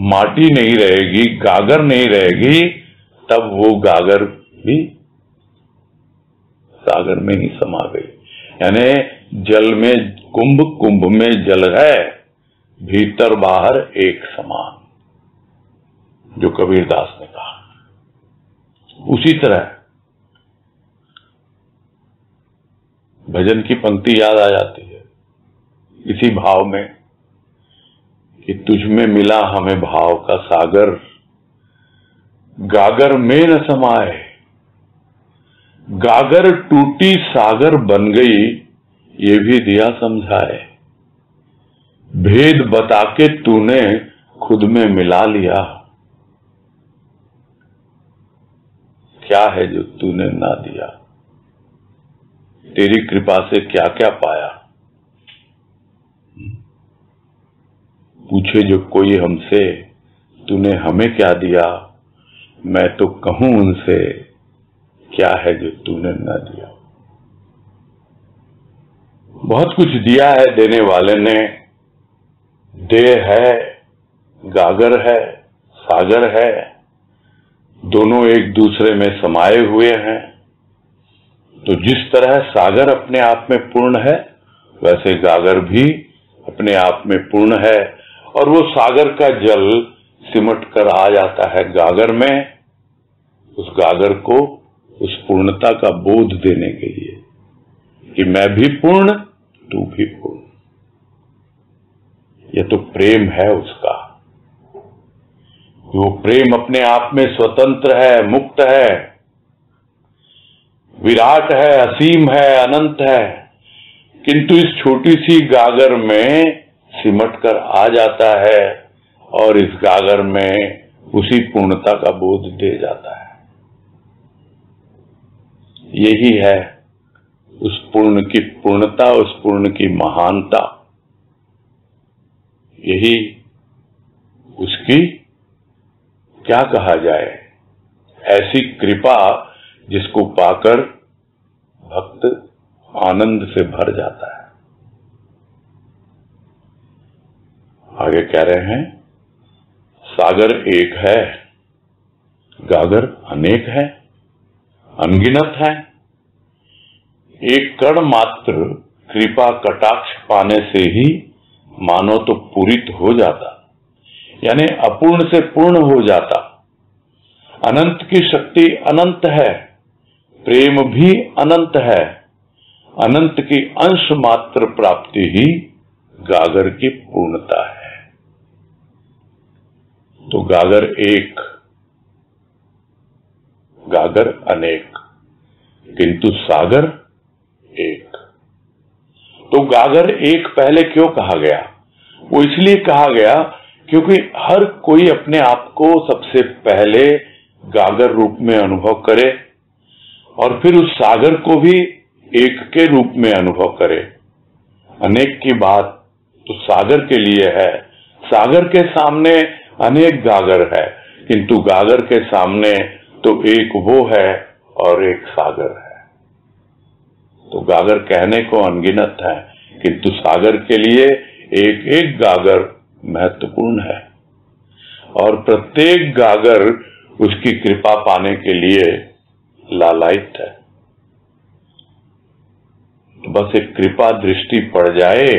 माटी नहीं रहेगी, गागर नहीं रहेगी, तब वो गागर भी सागर में ही समा गई। यानी जल में कुंभ, कुंभ में जल है, भीतर बाहर एक समान, जो कबीरदास ने कहा। उसी तरह भजन की पंक्ति याद आ जाती है इसी भाव में कि तुझ में मिला हमें भाव का सागर, गागर में न समाए। गागर टूटी सागर बन गई, ये भी दिया समझाए। भेद बता के तूने खुद में मिला लिया, क्या है जो तूने ना दिया। तेरी कृपा से क्या क्या पाया। पूछे जो कोई हमसे, तूने हमें क्या दिया, मैं तो कहूं उनसे, क्या है जो तूने ना दिया। बहुत कुछ दिया है देने वाले ने। देह है, गागर है, सागर है, दोनों एक दूसरे में समाये हुए हैं। तो जिस तरह सागर अपने आप में पूर्ण है, वैसे गागर भी अपने आप में पूर्ण है। और वो सागर का जल सिमट कर आ जाता है गागर में, उस गागर को उस पूर्णता का बोध देने के लिए कि मैं भी पूर्ण, तू भी पूर्ण। यह तो प्रेम है उसका। वो प्रेम अपने आप में स्वतंत्र है, मुक्त है, विराट है, असीम है, अनंत है, किंतु इस छोटी सी गागर में सिमट कर आ जाता है और इस गागर में उसी पूर्णता का बोध दे जाता है। यही है उस पूर्ण की पूर्णता, उस पूर्ण की महानता, यही उसकी क्या कहा जाए, ऐसी कृपा जिसको पाकर भक्त आनंद से भर जाता है। आगे कह रहे हैं, सागर एक है, गागर अनेक है, अनगिनत है। एक कण मात्र कृपा कटाक्ष पाने से ही मानो तो पूरित हो जाता, यानी अपूर्ण से पूर्ण हो जाता। अनंत की शक्ति अनंत है, प्रेम भी अनंत है। अनंत की अंश मात्र प्राप्ति ही गागर की पूर्णता है। तो गागर एक, गागर अनेक, किंतु सागर एक। तो गागर एक पहले क्यों कहा गया? वो इसलिए कहा गया क्योंकि हर कोई अपने आप को सबसे पहले गागर रूप में अनुभव करे और फिर उस सागर को भी एक के रूप में अनुभव करे। अनेक की बात तो सागर के लिए है, सागर के सामने अनेक गागर है, किंतु गागर के सामने तो एक वो है और एक सागर है। तो गागर कहने को अनगिनत है, किंतु सागर के लिए एक एक गागर महत्वपूर्ण है और प्रत्येक गागर उसकी कृपा पाने के लिए लालायित है। तो बस एक कृपा दृष्टि पड़ जाए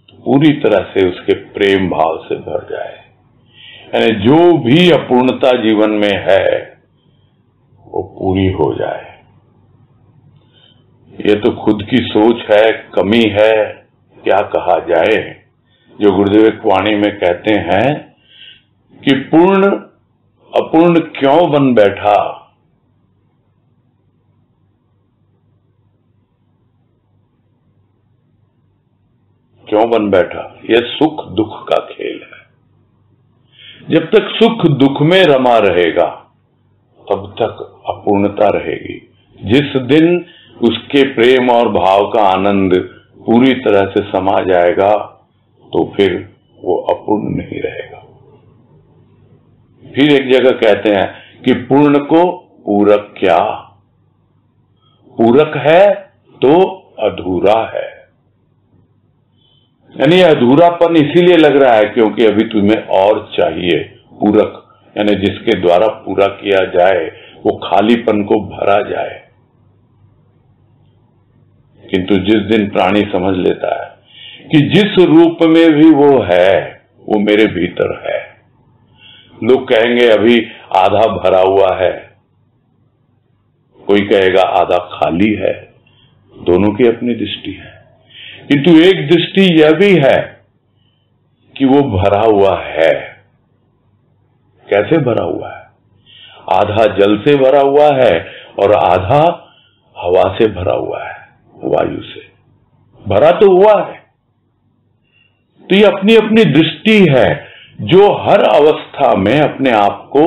तो पूरी तरह से उसके प्रेम भाव से भर जाए, यानी जो भी अपूर्णता जीवन में है वो पूरी हो जाए। ये तो खुद की सोच है, कमी है, क्या कहा जाए। जो गुरुदेव एक वाणी में कहते हैं कि पूर्ण अपूर्ण क्यों बन बैठा, क्यों बन बैठा, यह सुख दुख का खेल है। जब तक सुख दुख में रमा रहेगा तब तक अपूर्णता रहेगी। जिस दिन उसके प्रेम और भाव का आनंद पूरी तरह से समा जाएगा तो फिर वो अपूर्ण नहीं रहेगा। फिर एक जगह कहते हैं कि पूर्ण को पूरक क्या, पूरक है तो अधूरा है। यानी अधूरापन इसीलिए लग रहा है क्योंकि अभी तुम्हें और चाहिए पूरक, यानी जिसके द्वारा पूरा किया जाए, वो खालीपन को भरा जाए। किंतु जिस दिन प्राणी समझ लेता है कि जिस रूप में भी वो है वो मेरे भीतर है, लोग कहेंगे अभी आधा भरा हुआ है, कोई कहेगा आधा खाली है, दोनों की अपनी दृष्टि है। किंतु एक दृष्टि यह भी है कि वो भरा हुआ है। कैसे भरा हुआ है? आधा जल से भरा हुआ है और आधा हवा से भरा हुआ है, वायु से भरा तो हुआ है। तो ये अपनी अपनी दृष्टि है। जो हर अवस्था में अपने आप को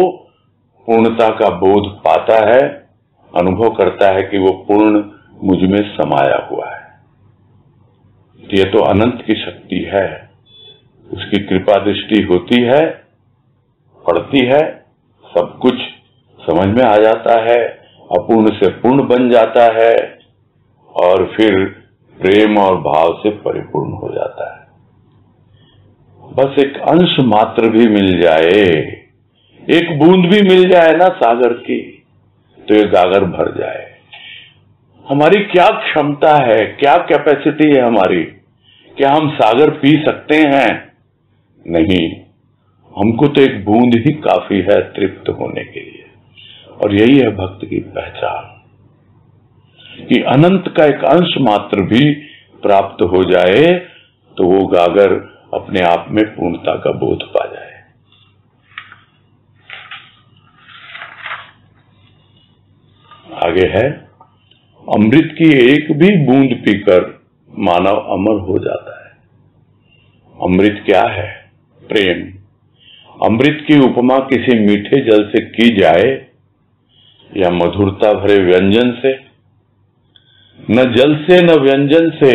पूर्णता का बोध पाता है, अनुभव करता है कि वो पूर्ण मुझ में समाया हुआ है। ये तो अनंत की शक्ति है, उसकी कृपा दृष्टि होती है, पड़ती है, सब कुछ समझ में आ जाता है, अपूर्ण से पूर्ण बन जाता है और फिर प्रेम और भाव से परिपूर्ण हो जाता है। बस एक अंश मात्र भी मिल जाए, एक बूंद भी मिल जाए ना सागर की, तो ये गागर भर जाए। हमारी क्या क्षमता है, क्या कैपेसिटी है हमारी? क्या हम सागर पी सकते हैं? नहीं, हमको तो एक बूंद ही काफी है तृप्त होने के लिए। और यही है भक्त की पहचान कि अनंत का एक अंश मात्र भी प्राप्त हो जाए तो वो गागर अपने आप में पूर्णता का बोध पा जाए। आगे है, अमृत की एक भी बूंद पीकर मानव अमर हो जाता है। अमृत क्या है? प्रेम। अमृत की उपमा किसी मीठे जल से की जाए या मधुरता भरे व्यंजन से, न जल से न व्यंजन से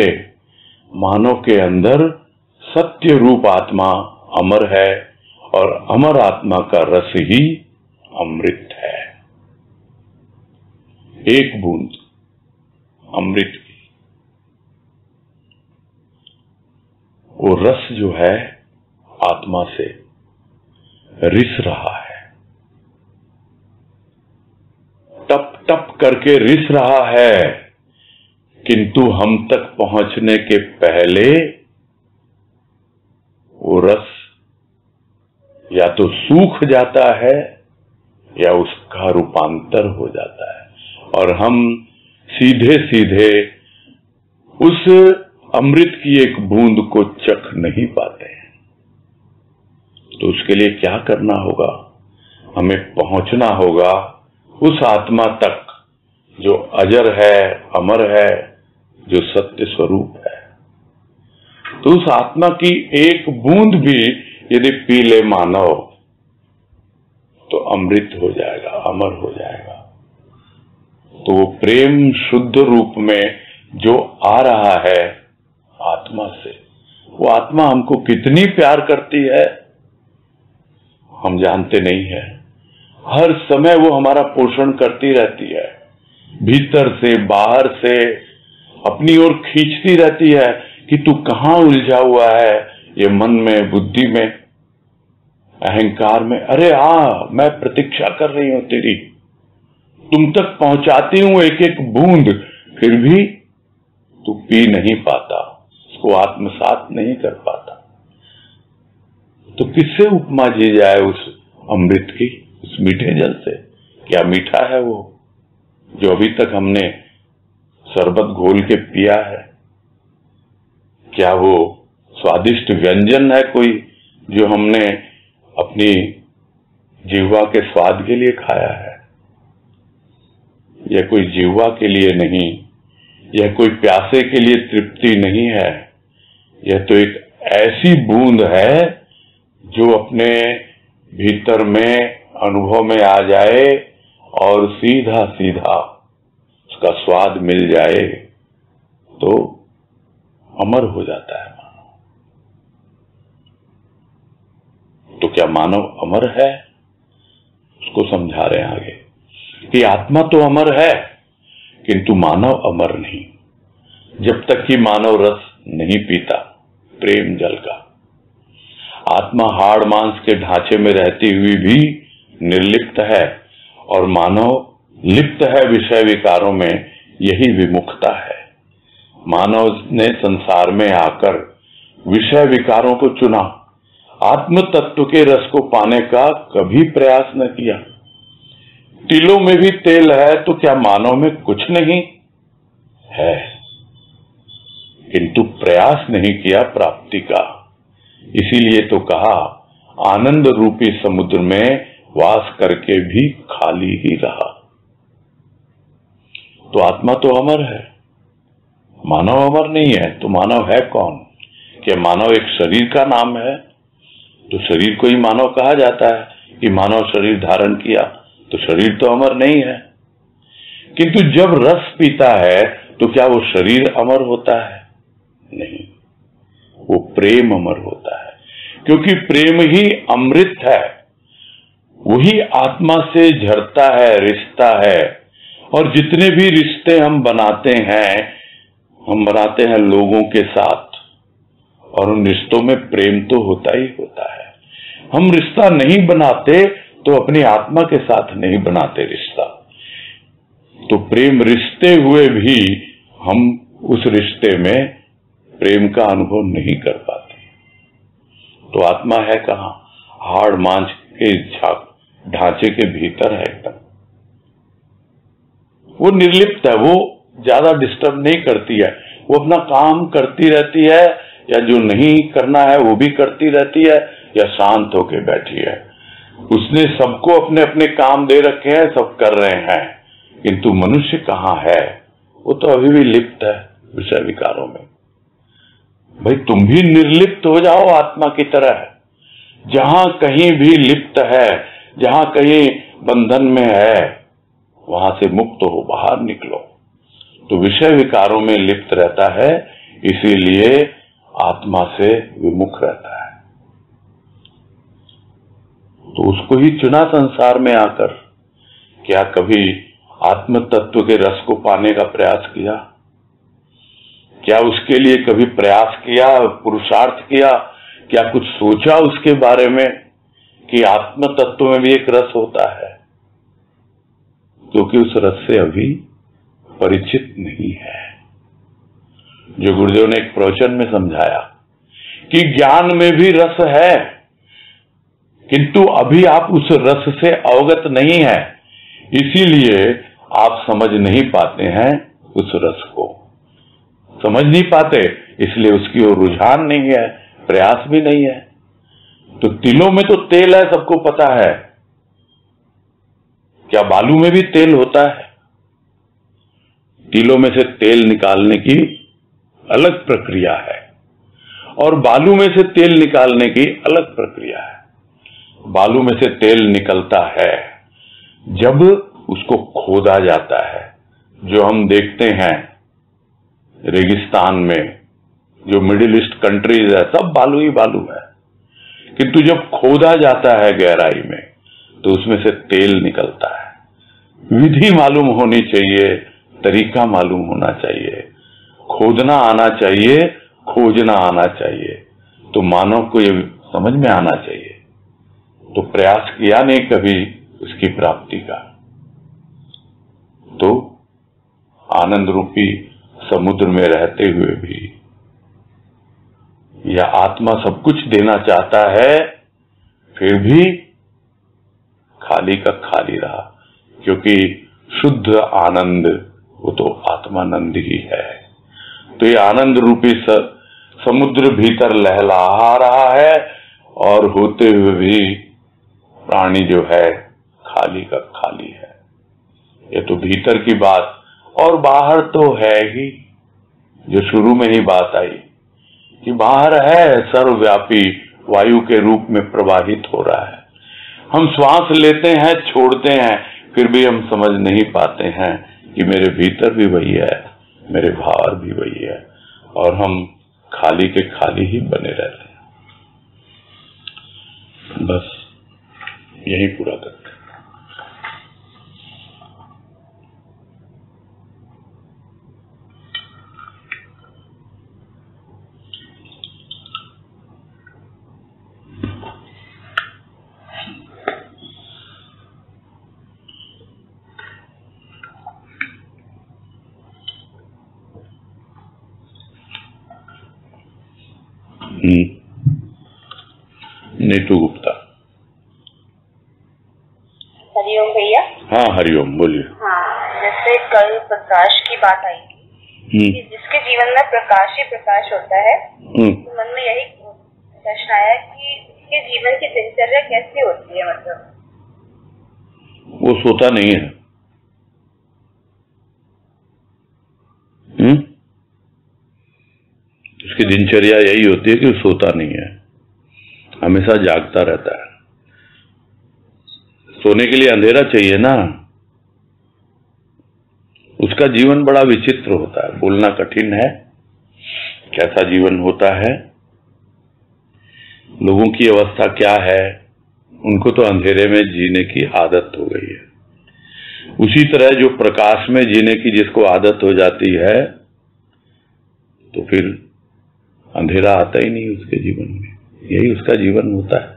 मानव के अंदर सत्य रूप आत्मा अमर है और अमर आत्मा का रस ही अमृत है। एक बूंद अमृत की, वो रस जो है आत्मा से रिस रहा है, टप टप करके रिस रहा है, किंतु हम तक पहुंचने के पहले वो रस या तो सूख जाता है या उसका रूपांतर हो जाता है और हम सीधे सीधे उस अमृत की एक बूंद को चख नहीं पाते हैं। तो उसके लिए क्या करना होगा? हमें पहुंचना होगा उस आत्मा तक जो अजर है, अमर है, जो सत्य स्वरूप है। तो उस आत्मा की एक बूंद भी यदि पी ले मानव तो अमृत हो जाएगा, अमर हो जाएगा। तो वो प्रेम शुद्ध रूप में जो आ रहा है आत्मा से, वो आत्मा हमको कितनी प्यार करती है हम जानते नहीं है। हर समय वो हमारा पोषण करती रहती है, भीतर से बाहर से अपनी ओर खींचती रहती है कि तू कहां उलझा हुआ है, ये मन में, बुद्धि में, अहंकार में। अरे मैं प्रतीक्षा कर रही हूं तेरी, तुम तक पहुंचाती हूं एक एक बूंद, फिर भी तू पी नहीं पाता, उसको आत्मसात नहीं कर पाता। तो किससे उपमा जी जाए उस अमृत की, उस मीठे जल से? क्या मीठा है वो जो अभी तक हमने शरबत घोल के पिया है? क्या वो स्वादिष्ट व्यंजन है कोई जो हमने अपनी जिह्वा के स्वाद के लिए खाया है? यह कोई जिह्वा के लिए नहीं, यह कोई प्यासे के लिए तृप्ति नहीं है। यह तो एक ऐसी बूंद है जो अपने भीतर में अनुभव में आ जाए और सीधा सीधा उसका स्वाद मिल जाए तो अमर हो जाता है मानव। तो क्या मानव अमर है? उसको समझा रहे हैं आगे कि आत्मा तो अमर है किंतु मानव अमर नहीं। जब तक कि मानव रस नहीं पीता प्रेम जल का, आत्मा हाड़ मांस के ढांचे में रहती हुई भी निर्लिप्त है और मानव लिप्त है विषय विकारों में। यही विमुखता है। मानव ने संसार में आकर विषय विकारों को चुना, आत्म तत्व के रस को पाने का कभी प्रयास न किया। तिलों में भी तेल है तो क्या मानव में कुछ नहीं है? किंतु प्रयास नहीं किया प्राप्ति का। इसीलिए तो कहा आनंद रूपी समुद्र में वास करके भी खाली ही रहा। तो आत्मा तो अमर है, मानव अमर नहीं है। तो मानव है कौन? क्या मानव एक शरीर का नाम है? तो शरीर को ही मानव कहा जाता है कि मानव शरीर धारण किया, तो शरीर तो अमर नहीं है। किंतु जब रस पीता है तो क्या वो शरीर अमर होता है? नहीं, वो प्रेम अमर होता है, क्योंकि प्रेम ही अमृत है। वही आत्मा से झरता है, रिश्ता है। और जितने भी रिश्ते हम बनाते हैं लोगों के साथ, और उन रिश्तों में प्रेम तो होता ही होता है। हम रिश्ता नहीं बनाते तो अपनी आत्मा के साथ नहीं बनाते रिश्ता। तो प्रेम रिश्ते हुए भी हम उस रिश्ते में प्रेम का अनुभव नहीं कर पाते। तो आत्मा है कहां? हाड़ मांस के ढांचे के भीतर है एकदम। वो निर्लिप्त है, वो ज्यादा डिस्टर्ब नहीं करती है, वो अपना काम करती रहती है, या जो नहीं करना है वो भी करती रहती है, या शांत होके बैठी है। उसने सबको अपने अपने काम दे रखे हैं, सब कर रहे हैं। किंतु मनुष्य कहां है? वो तो अभी भी लिप्त है विषय विकारों में। भाई तुम भी निर्लिप्त हो जाओ आत्मा की तरह। जहां कहीं भी लिप्त है, जहां कहीं बंधन में है, वहां से मुक्त हो, बाहर निकलो। तो विषय विकारों में लिप्त रहता है, इसीलिए आत्मा से विमुख रहता है। तो उसको ही चुना संसार में आकर। क्या कभी आत्म तत्व के रस को पाने का प्रयास किया? क्या उसके लिए कभी प्रयास किया, पुरुषार्थ किया? क्या कुछ सोचा उसके बारे में कि आत्म तत्व में भी एक रस होता है? क्योंकि उस रस से अभी परिचित नहीं है। जो गुरुदेव ने एक प्रवचन में समझाया कि ज्ञान में भी रस है, किंतु अभी आप उस रस से अवगत नहीं है, इसीलिए आप समझ नहीं पाते हैं। उस रस को समझ नहीं पाते, इसलिए उसकी ओर रुझान नहीं है, प्रयास भी नहीं है। तो तिलों में तो तेल है, सबको पता है। क्या बालू में भी तेल होता है? तिलों में से तेल निकालने की अलग प्रक्रिया है। और बालू में से तेल निकालने की अलग प्रक्रिया है। बालू में से तेल निकलता है जब उसको खोदा जाता है। जो हम देखते हैं रेगिस्तान में, जो मिडिल ईस्ट कंट्रीज है, सब बालू ही बालू है, किंतु जब खोदा जाता है गहराई में तो उसमें से तेल निकलता है। विधि मालूम होनी चाहिए, तरीका मालूम होना चाहिए, खोदना आना चाहिए, खोजना आना चाहिए, तो मानव को ये समझ में आना चाहिए। तो प्रयास किया नहीं कभी उसकी प्राप्ति का, तो आनंद रूपी समुद्र में रहते हुए भी या आत्मा सब कुछ देना चाहता है, फिर भी खाली का खाली रहा, क्योंकि शुद्ध आनंद वो तो आत्मानंद ही है। तो ये आनंद रूपी समुद्र भीतर लहलहा रहा है और होते हुए भी प्राणी जो है खाली का खाली है। ये तो भीतर की बात, और बाहर तो है ही, जो शुरू में ही बात आई कि बाहर है सर्वव्यापी, वायु के रूप में प्रवाहित हो रहा है। हम श्वास लेते हैं, छोड़ते हैं, फिर भी हम समझ नहीं पाते हैं कि मेरे भीतर भी वही है, मेरे बाहर भी वही है, और हम खाली के खाली ही बने रहते हैं। बस यही पूरा करते हैं। नीतू गुप्ता। हरिओम भैया। हाँ हरिओम, बोलिए। हाँ, जैसे कल प्रकाश की बात आई कि जिसके जीवन में प्रकाश ही प्रकाश होता है, तो मन में यही प्रश्न आया कि उसके जीवन की दिनचर्या कैसी होती है। मतलब वो सोता नहीं है। उसकी दिनचर्या यही होती है कि वो सोता नहीं है, हमेशा जागता रहता है। सोने के लिए अंधेरा चाहिए ना। उसका जीवन बड़ा विचित्र होता है, बोलना कठिन है कैसा जीवन होता है। लोगों की अवस्था क्या है, उनको तो अंधेरे में जीने की आदत हो गई है। उसी तरह जो प्रकाश में जीने की जिसको आदत हो जाती है, तो फिर अंधेरा आता ही नहीं उसके जीवन में। यही उसका जीवन होता है।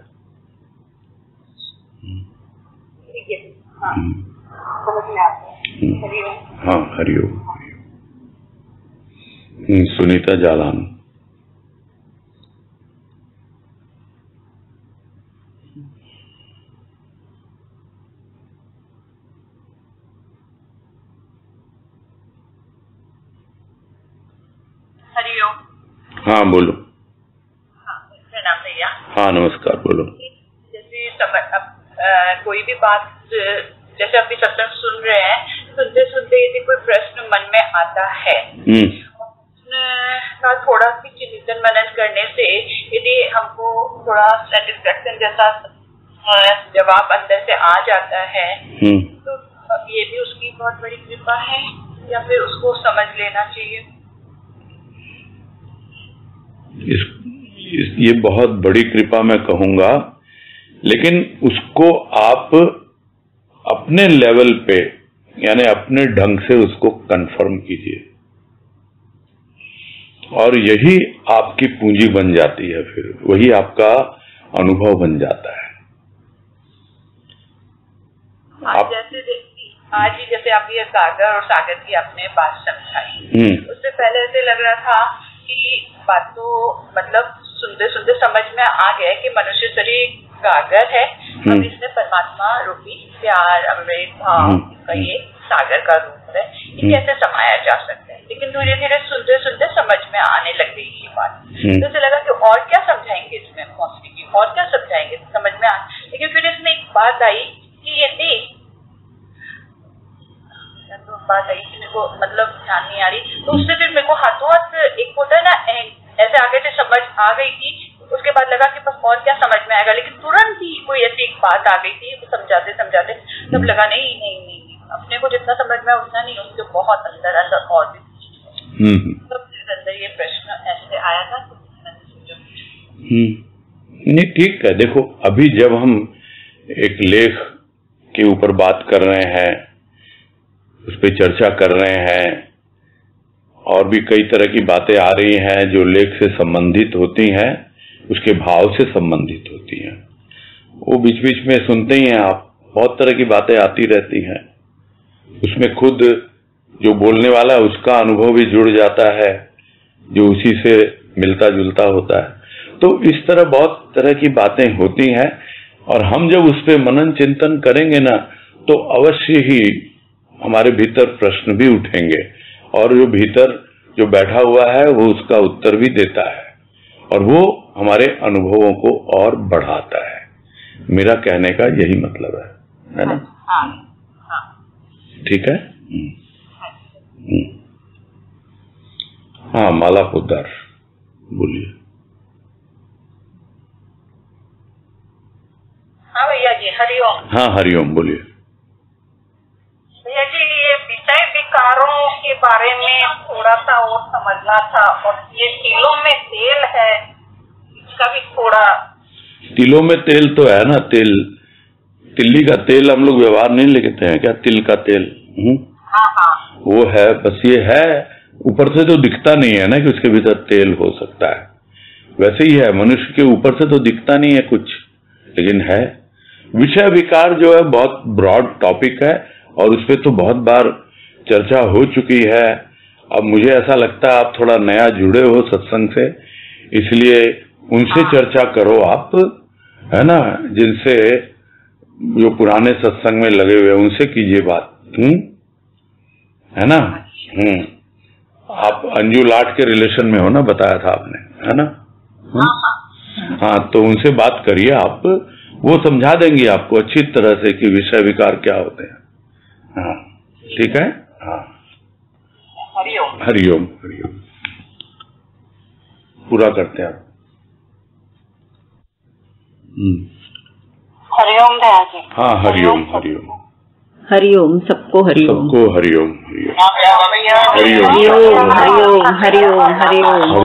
हाँ हरिओम। सुनीता जालान। हरिओम। हाँ बोलो। हाँ प्रणाम भैया। हाँ नमस्कार, बोलो। जैसे कोई भी बात, जैसे अभी सत्संग सुन रहे हैं, सुनते सुनते यदि कोई प्रश्न मन में आता है, का थोड़ा सी चिंतन मनन करने से यदि हमको थोड़ा सेटिस्फेक्शन जैसा जवाब अंदर से आ जाता है, तो ये भी उसकी बहुत बड़ी कृपा है, या फिर उसको समझ लेना चाहिए। ये बहुत बड़ी कृपा मैं कहूंगा, लेकिन उसको आप अपने लेवल पे, यानी अपने ढंग से उसको कंफर्म कीजिए, और यही आपकी पूंजी बन जाती है। फिर वही आपका अनुभव बन जाता है। आप आज ही जैसे आप ये सागर और सागर की आपने बात समझाई, उससे पहले ऐसे लग रहा था कि बात तो मतलब सुनते सुनते समझ में आ गया कि मनुष्य शरीर सागर है, अब इसमें परमात्मा रूपी प्यार, अमृत भाव का ये सागर का रूप है, ये कैसे समाया जा सकता है। लेकिन धीरे धीरे सुनते सुनते समझ में आने लग गई ये बात। तो ऐसे लगा कि और क्या समझाएंगे इसमें मौसमी की, और क्या समझाएंगे, समझ में आ। लेकिन फिर इसमें एक बात आई कि यदि बात आई कि मेरे को मतलब ध्यान नहीं आ रही, तो उससे फिर मेरे को हाथों हाथ एक होता है ना ऐसे आगे से समझ आ गई थी। उसके बाद लगा कि बस और क्या समझ में आएगा, लेकिन तुरंत ही कोई ऐसी एक बात आ गई थी, समझाते समझाते तब लगा नहीं अपने को जितना समझ में उतना नहीं, उसके बहुत अंदर और भी अंदर ये प्रश्न ऐसे आया था। नहीं ठीक है। देखो अभी जब हम एक लेख के ऊपर बात कर रहे हैं, उस पर चर्चा कर रहे हैं, और भी कई तरह की बातें आ रही हैं जो लेख से संबंधित होती हैं, उसके भाव से संबंधित होती हैं, वो बीच बीच में सुनते ही हैं आप, बहुत तरह की बातें आती रहती हैं। उसमें खुद जो बोलने वाला है उसका अनुभव भी जुड़ जाता है जो उसी से मिलता जुलता होता है। तो इस तरह बहुत तरह की बातें होती हैं, और हम जब उस पर मनन चिंतन करेंगे ना तो अवश्य ही हमारे भीतर प्रश्न भी उठेंगे, और जो भीतर जो बैठा हुआ है वो उसका उत्तर भी देता है, और वो हमारे अनुभवों को और बढ़ाता है। मेरा कहने का यही मतलब है ना? ठीक है। हाँ माला पोद्दार बोलिए। हाँ भैया जी, हरिओम। हाँ हरिओम बोलिए। भैया जी, ये विषय विकारों के बारे में थोड़ा सा और समझना था, और ये तिलों में तेल है इसका भी थोड़ा। तिलों में तेल तो है ना, तेल, तिल्ली का तेल हम लोग व्यवहार नहीं लेते हैं क्या? तिल का तेल हाँ वो है, बस ये है, ऊपर से तो दिखता नहीं है ना कि उसके भीतर तेल हो सकता है। वैसे ही है, मनुष्य के ऊपर से तो दिखता नहीं है कुछ, लेकिन है। विषय विकार जो है बहुत ब्रॉड टॉपिक है, और उस पर तो बहुत बार चर्चा हो चुकी है। अब मुझे ऐसा लगता है आप थोड़ा नया जुड़े हो सत्संग से, इसलिए उनसे चर्चा करो आप, है ना, जिनसे जो पुराने सत्संग में लगे हुए उनसे कीजिए बात, है ना। आप अंजू लाट के रिलेशन में हो ना, बताया था आपने, है ना? हाँ, तो उनसे बात करिए आप, वो समझा देंगी आपको अच्छी तरह से कि विषय विकार क्या होते हैं। हाँ ठीक है। हाँ हरिओम हरिओम हरिओम। पूरा करते हैं आप। हरिओम दया जी। हाँ हरिओम हरिओम हरिओम, सबको हरिओम। सबको हरिओम हरिओम हरिओम हरिओम हरिओम हरिओम हरिओम।